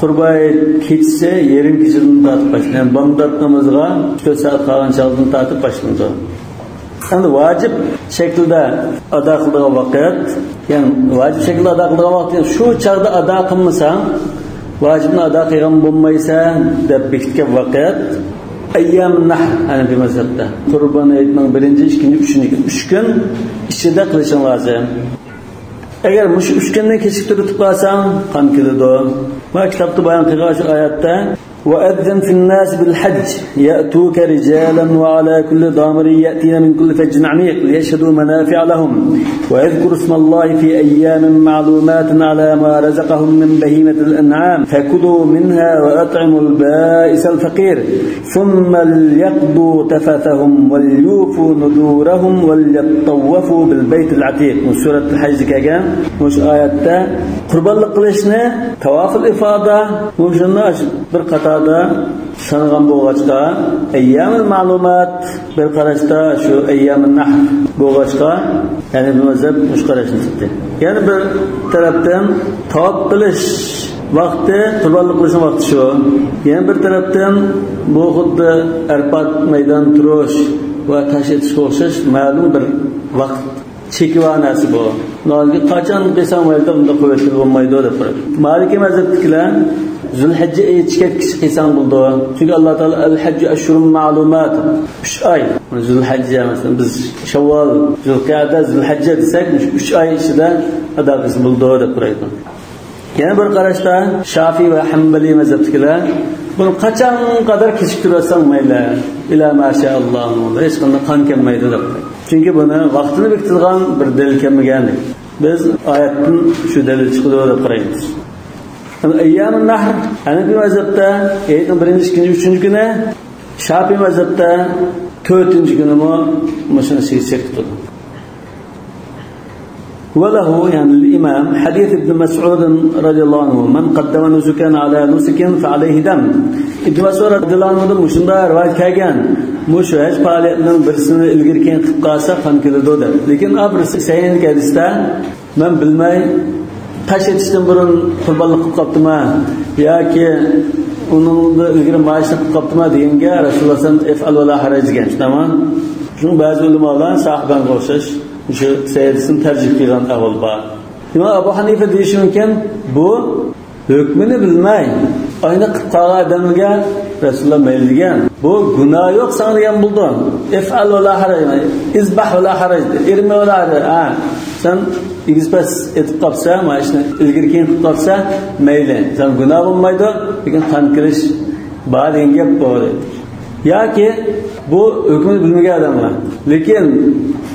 Qurbay kechisi yerim kechidan tortib başlanadi. Yani bomdod namozga 4 soat qolgan chog'dan tortib boshlanadi. Endi vojib shaklda ado qilgan vaqt, yani vojib shaklda ado qilgan vaqt, shu chog'da ado qilmasang, vojibni ado qilgan bo'lmaysa deb bekitgan vaqt Ayyam-ı Nahr Hanefi mazhabda. Qurban aytning birinchi, ikkinchi, uchinchi kun 3 kun ichida qilishing lozim. Agar mush 3 kundan kechiktirib qolsang, qon keladi. Va kitobda bayon qilgan shu oyatda وَأَذِّنْ فِي النَّاسِ بِالْحَجِّ يَأْتُوكَ رِجَالًا وَعَلَى كُلِّ ضَامِرٍ يَأْتِينَ مِنْ كُلِّ فَجٍّ عَمِيقٍ لِيَشْهَدُوا مَنَافِعَ لَهُمْ وَيَذْكُرُوا اسْمَ اللَّهِ فِي أَيَّامٍ مَّعْلُومَاتٍ عَلَى مَا رَزَقَهُم مِّن بَهِيمَةِ الْأَنْعَامِ فَكُلُوا مِنْهَا وَأَطْعِمُوا الْبَائِسَ الْفَقِيرَ ثُمَّ لْيَقْضُوا تَفَثَهُمْ وَلْيُوفُوا نُذُورَهُمْ وَلْيَطَّوَّفُوا بِالْبَيْتِ الْعَتِيقِ. Surat Al-Hajj kelgan mush oyatda qurbonlik qilishni tavaf-ul ifoda mushunni bir qatorda sangan bo'lg'achqa ayyamul ma'lumat bir qarashda shu ayyamun nahr bo'lg'achqa yani bu mazhab mush qarashni tutdi. Yani bir tarafdan tavaf qilish vaqti qurbonlik qilish vaqti shu. Yani bir tarafdan bu xuddi Arfat maydon turish va tash etishga o'xshash ma'lum bir vaqt chekvanasi bu. Nolga qachon qilsam mayda unda qo'yib bo'lmaydi deb turadi. Maliki mazhabdagilar Zulhijja aytishga qilsang bo'ldi. Chunki Alloh taolo al-hajj ashhurun ma'lumat. 3 oy. Zulhijja masalan biz Shavvol, Zulqa'da, Zulhijja desak 3 oy ichida ado qilsa bo'ldi deb turadi. Yana bir qarashda Shafiy va Hanbali mazhabdagilar buni qachon qadar kechiktirasang mayli, ila mashaalloh, hech qanday qon kelmaydi deb. Chunki buni vaqtini bekitilgan bir dalil kelmagan. Biz oyatdan shu dalil chiqdi deb qaraymiz. Ayyam-ı Nahr Hanefi mazhabda aytning birinchi, ikkinchi, uchinchi kuni, Shafiy mazhabda 4-chi kuni mushuni chekdi. وله يعني الإمام حديث ابن مسعود رضي الله عنه من قدم نسكا على نسك فعليه دم. ابن مسعود رضي الله عنه مuşunda rivayet kelgan. Muş haj faoliyatning birisini ilgari keyin qilib qolsa qon keladi deb. Lekin abrisi sayin hadisda men bilmay tash etishdan burun qurbonlik qilib qopdimi yoki uningda ilgari ma'ishni qilib qopdimi deganga Rasululloh sallallohu alayhi vasallam efal haraj degan. Tamam. Shuni ba'zi ulamolar sahibanga o'xshash shu sayyidisini tarjih qilgan avval bor. Imom Abu Hanifa deyishi mumkin bu hukmini bilmay ayni qilib qolgan odamga Rasululloh mayli degan. Bu gunoh yo'q san degan bo'ldi. Efal wala haraj, izbah wala haraj, irma wala haraj. Sen igizbas etib qolsa, ma'ishni ilgari keyin qilib qolsa mayli. Sen gunoh bo'lmaydi, lekin qon kirish bor degan gap bor. Yoki bu hukmini bilmagan odamlar. Lekin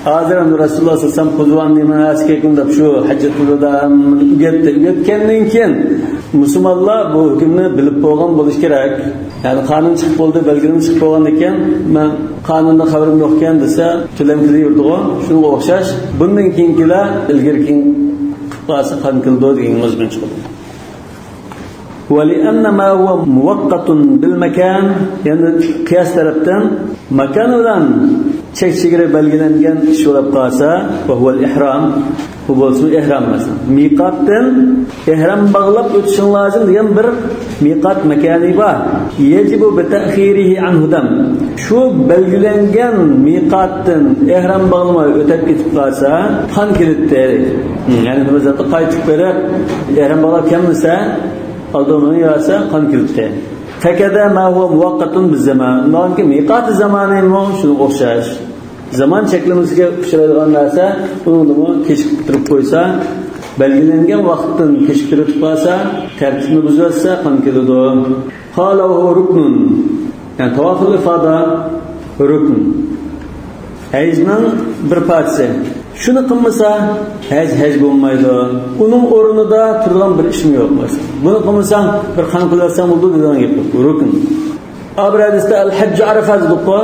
hozir ham Rasululloh sallallohu alayhi vasallam qudvanni manasikakum deb shu hajjatul vadam o'tgandan keyin musulmonlar bu hukmni bilib bo'lgan bo'lish kerak. Yani qonun chiqib bo'ldi, belgilanib chiqib bo'lgandan keyin men qonundan xabarim yo'q ekan desa, to'lamkida yurdi-ku. Shunga o'xshash bundan keyingilar ilgari keyin qilsa qon kildi degan mazmun chiqadi. ولأن ما هو موقت بالمكان يعني قياس tarafdan makan bilan chek chegara belgilangan ish bo'lib qolsa va huwa al-ihram Bu bolsun ihram mesela. Miqatdan ihram bağlap ötüşün lazım degan bir miqat makani var. Yejibu bi ta'khirihi anhudan. Şu belgilengen miqatdan ihram bağlamay ötep ketip qalsa, qan kilitdi. Yani bu zatı qaytib berip ihram bağlap kelmese, aldığını yasa qan kilitdi. Fakada ma huwa muwaqqatun biz zaman. Nonki miqat zamani mo şunu o'xshash. Zaman cheklimizga uchraydigan narsa, uni kechikib turib qo'ysa, belgilangan vaqtdan kechiktirib qolsa, tartibni buzarsa, qon keladi. Qalahu ruknun. Yani tavaful ifoda rukn. Hajning bir parchasi. Shuni qilmasa, haj bo'lmaydi. Uning o'rnida turgan bir ishim yo'q mesela. Buni qilmasang, bir qan qilarsam bo'ldi degan gap yo'q. Rukn. Abradisda al-hajj arafat duqo,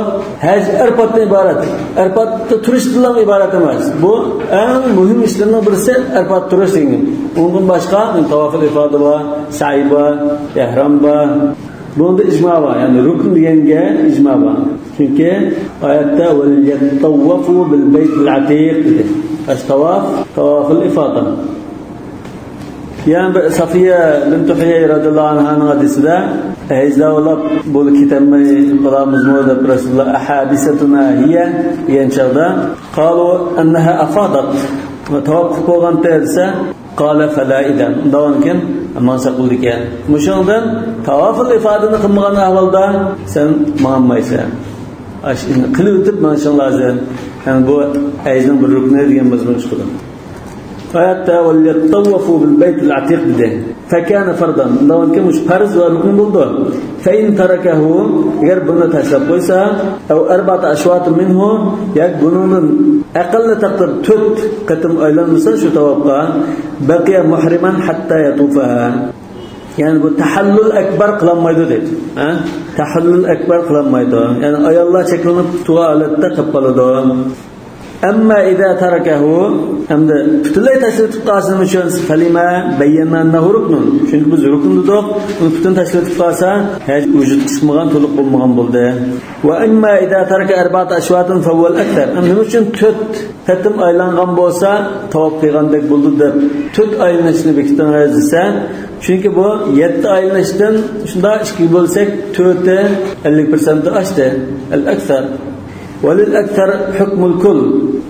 haj arfatdan iborat. Arfatda turishdan iborat emas. Bu eng muhim ishlarning birisi arfat turish degan. Undan boshqa tavaful ifoda va sa'i va ihrom va bunda ijmo var. Yani rukn deganga ijmo var. Çünkü oyatda vel yatawafu bil baytil atiq dedi. Tavaful ifoda. Yani Safiye bint Huyay radhiyallohu anhaning hadisida hajda bu kitabni qilamiz mo'da Rasululloh ahadisatuna hiya degan chaqda qalu annaha afadat va tavaf qilgan tersa qala fala idan davonkin mansa qildikan. Mushundan tavaful ifodani qilmagan ahvolda sen ma'maysan. Ashini qilib o'tib manshun lazim. Yani bu hajning bir rukni degan mazmun chiqadi. Hayatta وَلْيَطَّوَّفُوا بِالْبَيْتِ الْعَتِيقِ dedi. فَكَانَ فَرْضًا. Ondan ki muş farz ve rükün buldu. فَاِنْ تَرَكَهُ eğer bunu taşlap koysa ev erba'at aşvat minhu yak bunun aqallı takdir 4 qatım aylanırsa şu tavafqa baqiya muhriman hatta yatufaha. Yani bu tahallul ekber kılanmaydı dedi. Tahallul ekber kılanmaydı. Yani ayallah çekilip tuvalette kapalıdı. Amma idza tarakahu hamda butunlay tashlab tutqasin uchun falima bayyana annahu ruknun. Çünkü biz rukun dedik, uni butun tashlab tutqasa, haj vujud qismigan to'liq bo'lmagan bo'ldi. Va amma idza taraka arba'at ashwatin fa huwa al-akthar. Nima uchun 4 qatim aylangan bo'lsa, tavob qilgandek bo'ldi deb 4 aylanishni bekitgan desa, çünkü bu 7 aylanishdan shunda 2 bo'lsak, 4'e 50% oshdi. Al-akthar وَلِلْأَكْثَرِ حُكْمُ الْكُلِّ.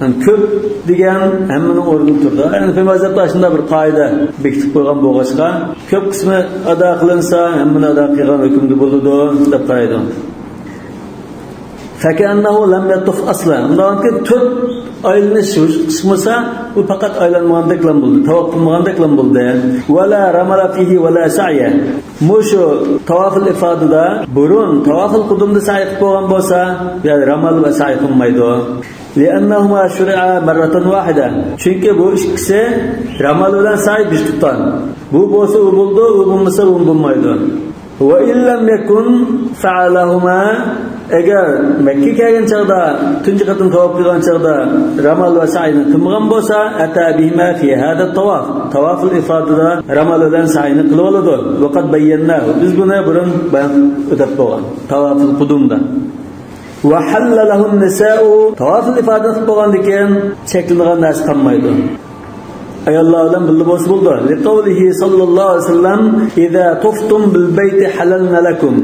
Yani köp degan hammaning o'rnida turdi. Yani mazhabda shunda bir qoida bekitib qo'ygan bo'lg'achqa, köp qismi ado qilinsa, hammani ado qilgan hukmda bo'ladi deb qaraydi. فَكَأَنَّهُ لَمْ يَطُفْ أَصْلًا. Undan keyin 4 aylanish qismasa, bu faqat aylanmagandek bo'ldi, tavof qilmagandek bo'ldi. وَلَا رَمَلَ فِيهِ وَلَا سَعْيَ. Mushu tavaful ifodada burun tavaful qudumda sa'i qilib bo'lgan bo'lsa, ya'ni ramal va sa'i qilmaydi. لأنهما شرعا مرة واحدة. Çünkü bu ikisi ramal bilan sa'i bir tutgan. Bu bo'lsa u bo'ldi, u bo'lmasa u bo'lmaydi. Ve illam yakun fa'alahuma. Eğer Mekke kelgan chaqda tunji qatim tavof qilgan chaqda ramal va sa'yni qilmagan bo'lsa, ata bihima fi hada tawaf. Tawaful ifodada ramal bilan sa'yni qilib oladi. Va qad bayyanahu. Biz buni burun o'tab qo'ygan. Tawaful qudumda. Wa halala lahu an-nisa'u. Tawaful ifodada qilib qo'ygandan keyin chekilgan narsa qolmaydi. Ayollar bilan birga bo'lsa bo'ldi. Liqavlihi sallallohu alayhi vasallam: "İza tuftum bil beyti halalna lakum."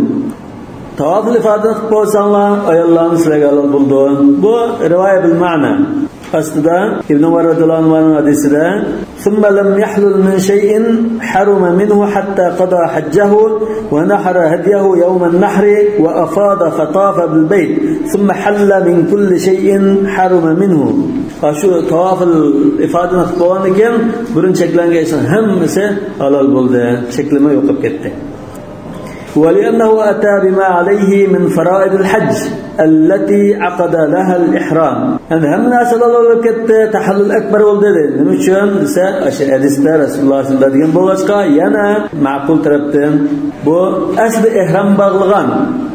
Tavaful ifodani qilib bo'lsanglar, ayollarni sizlarga halol bo'ldi. Bu rivoyat bil ma'na. Aslida Ibn Umar radhiyallohu anhu hadisida "Thumma lam yahlul min shay'in haruma minhu hatta qada hajjahu wa nahara hadiyahu yawm an-nahr wa afada fatafa bil bayt thumma halla min kulli shay'in haruma minhu." Shu tavaful ifodani qilib bo'lgandan keyin burun cheklangan inson hammasi halol bo'ldi, cheklama yo'qolib ketdi. ولأنه أتى بما عليه من فرائض الحج التي عقد لها الإحرام. يعني هم الناس الله وكت تحلل أكبر ولده. نمشون حديثنا رسول الله صلى الله عليه وسلم بواسقة ينا معقول تربتن bu asli ihrom bağlagan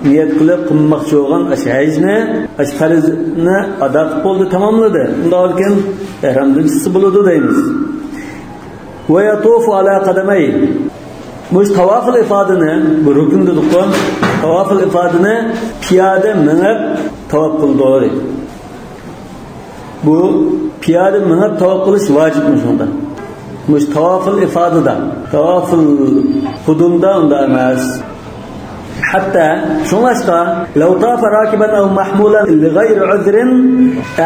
niyet qilib qilmoqchigan ashayni ashfarizni ado qilib bo'ldi, tamomladi. Undan keyin ihromdan chiqsa bo'ladi deymiz. Va yatufu ala qadamay. Muş tavaful ifodani bu rukun dedik. Tavaful ifodani piyoda minib tavof qildi. Bu piyoda minib tavof qilish vojibmi shunda? Mush tavoful ifodada, tavoful hudunda unda emas. Hatta shunlashqa law tafa rakiban aw mahmulan li ghayri uzrin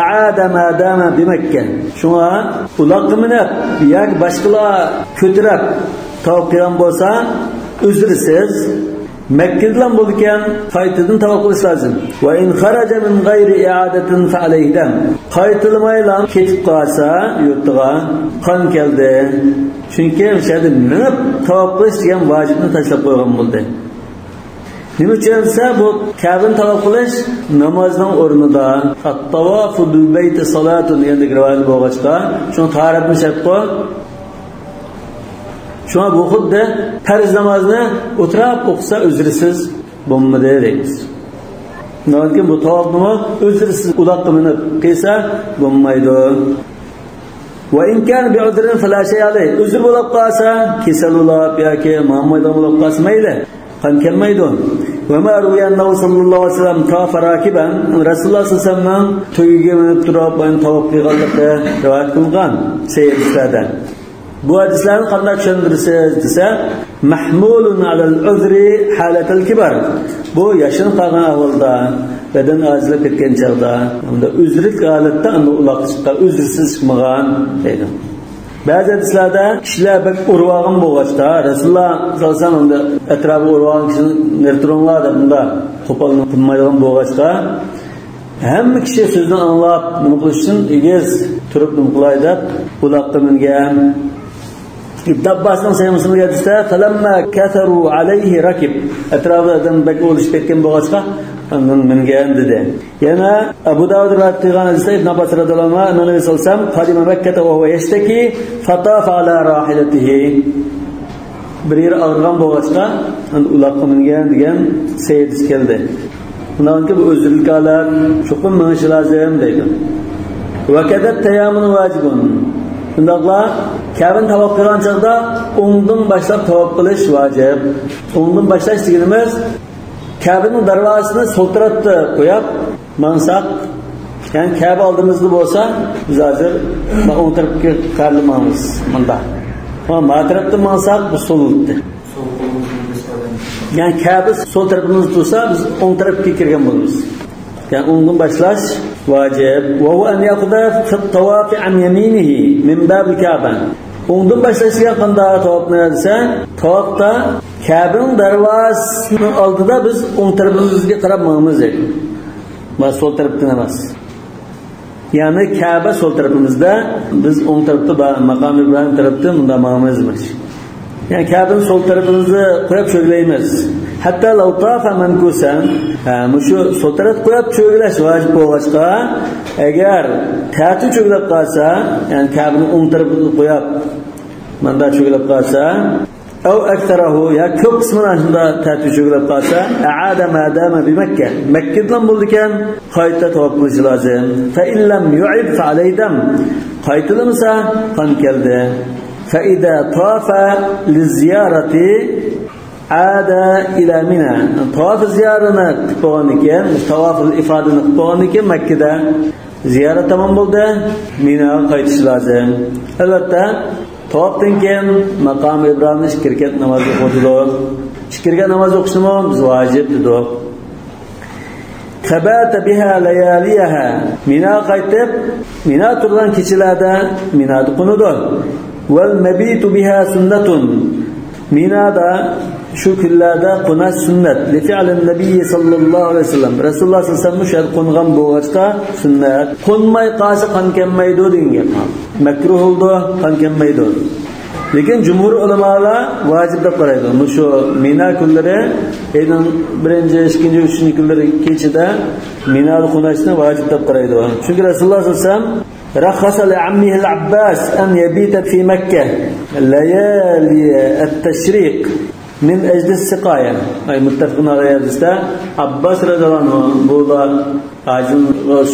a'ada ma dama bi Makkah. Shuna uloqqa minib yoki boshqalar ko'tarib tavof qilgan bo'lsa, uzrsiz Mekke'den bulurken kayıtını tavaf kılış lazım. Ve in kharaca min gayri iadetin fa aleyhidem. Kayıtılmayla ketip kalsa yurttuğa kan geldi. Çünkü şeyde minip tavaf kılış diyen vacibini taşlap koygan buldu. Nima uchun ise bu Ka'bani tavaf qilish namozning o'rnida at-tavafu bil bayti salatun degan rivoyat bo'lg'achqa, shuni ta'rifni shart qo'y. Şuna bu xuddi farz namozni o'tirib o'qisa uzrsiz bo'lmaydi deymiz. Nolki bu tavofni uzrsiz uloqqa minib qilsa bo'lmaydi. Va in kan bi udrin fala shay alayh. Uzr bo'lib qolsa, kasal bo'lib yoki ma'muydan bo'lib qolsa mayli, qan kelmaydi. Va ma ruyannahu sallallohu alayhi vasallam tawafa rakiban. Rasululloh sallallohu alayhi vasallam to'yiga minib turib, tavof qilganlikda rivoyat qilingan sayyidlardan. Bu hadislarni qanday tushundirsiz desa, mahmulun alal uzri halatal kibar. Bu yashin qolgan ahvolda, badan ojizlab ketgan chog'da, unda uzrlik holatda uni uloq chiqqan, uzrsiz chiqmagan deydi. Ba'zi hadislarda kishilar bir urvog'in bo'lg'achda, Rasululloh sallallohu alayhi vasallam unda atrofi urvog'in kishini nerturonlar deb unda qo'polni qilmaydigan bo'lg'achda, hamma kishi so'zni anglab nima qilish uchun egiz turib nima qilay deb uloqqa mingan. İbn Abbas'ın sayımsını hadiste falamma katharu alayhi rakib. Etrafından bek oluş ketken boğaçqa ondan mingan dedi. Yana Abu Davud rivoyat qilgan hadisda İbn Abbas radhiyallohu anhu Nabiy sallallohu alayhi vasallam qadima Makkah wa huwa yashtaki fatafa ala rahilatihi. Bir yer ağırgan boğaçqa uloqqa mingan degan sayyid keldi. Bundan ki bu özürlük alar çokum minishi lazım deydi. Ve kadat tayamun vacibun. Bundaqla Ka'bani tavof qilgan chaqda o'ngdan boshlab tavof qilish vojib. O'ngdan boshlash deganimiz Ka'baning darvozasini so'l tarafga qo'yib, mansaq, ya'ni Ka'ba oldimizda bo'lsa, biz hozir o'ng tarafga qaralmaymiz bunda. Ma tarafda mansaq bu so'lda. Yani Ka'ba so'l tarafimizda tursa, biz o'ng tarafga kirgan bo'lamiz. Yani o'ngdan boshlash vacib. Ve huve en yakuda fit tavafi an yaminihi min babil Ka'ba. Ondan başlaşırken qanda tavaf ne dese, tavafda Ka'banın darvazasının altında biz o'ng tarafimizga qarab ma'muz edi. Va sol tarafdan emas. Yani Ka'ba sol tarafimizda, biz o'ng tarafda maqam İbrahim tarafdan unda ma'muzmiz. Yani Ka'banın sol tarafimizni qo'yib cho'glaymiz. Hatta law tafa mankusan, mushu sol taraf qo'yib cho'glash vojib bo'lg'achqa, agar ta'ti cho'glab qolsa, ya'ni Ka'baning o'ng tarafini qo'yib manda cho'glab qolsa, aw aktharahu ya ko'p qismini shunda ta'ti cho'glab qolsa, a'ada ma dama bi Makkah. Makkadan bo'ldikan, qayta tavof qilish lozim. Fa illam yu'id fa alaydam. Qaytilamasa qan keldi. Fa idza tafa liziyarati ada ila Mina. Tavaf ziyoratini qilgan ekan, tavoful ifodani qilgan ekan Makkada ziyorat tamom bo'ldi, Mina qaytish lozim. Albatta, tavofdan keyin maqam İbrahimni shirkat namozi o'qidik. Shirkat namozi o'qishni biz vojib dedik. Qabata biha layaliha. Mina qaytib, Mina turgan kechalarda Minada qo'nadi. Vel mebitu biha sunnatun. Minada şu kunlarda qo'nash sunnat. Li fi'lin Nabiy sallallohu alayhi vasallam. Rasululloh sallallohu alayhi vasallam shart qo'ngan bo'g'achqa sunnat. Qo'nmay qolsa qon kelmaydi degan gap. Makruh bo'ldi, qon kelmaydi. Lekin jumhur ulamolar vojib deb qaraydi. Shu Mina kunlari, aynan 1-2, 3 kunlari kechida Minada qo'nashni vojib deb qaraydi. Chunki Rasululloh sallallohu alayhi vasallam رخص لعمه العباس أن يبيت في مكة ليالي التشريق من أجل السقاية. أي متفقون على هذا. عباس رضي الله عنه بولا عجن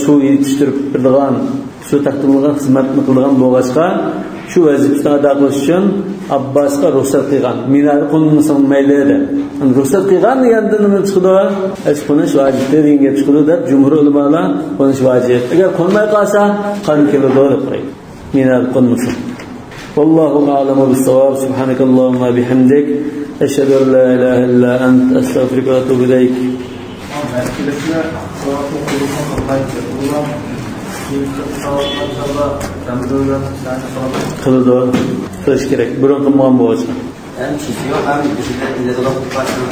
سو يتشترك بالغان سو تحتملغان خدمات مقلغان بوغاشقا shu vazifasini ado qilish uchun Abbosga ruxsat qilgan. Minada qo'nmasam mayli edi. Ruxsat qilgan deganda nima chiqdi? Hech qo'nish vojib degan gap chiqdi deb jumhur ulamolar qo'nish vojib. Agar qo'nmay qolsa, qanday keladi deb qaraydi. Minada qo'nmasam. Vallohu a'lamu bis-savab. Subhanakallahumma bihamdik ashhadu an la ilaha illa ant astaghfiruka va atubu ilayk. Qildi. Qilish kerak. Burun qilmoq bo'lsa. Yani çiziyor hem de dolap başlıyor.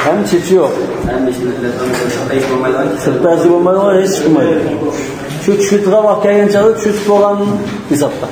Hem çekiyor. Hem de şimdi de Sırtası olmadan hiç çıkmıyor. Şu çıktığa bak gelgen çalıp şu olan hesapta.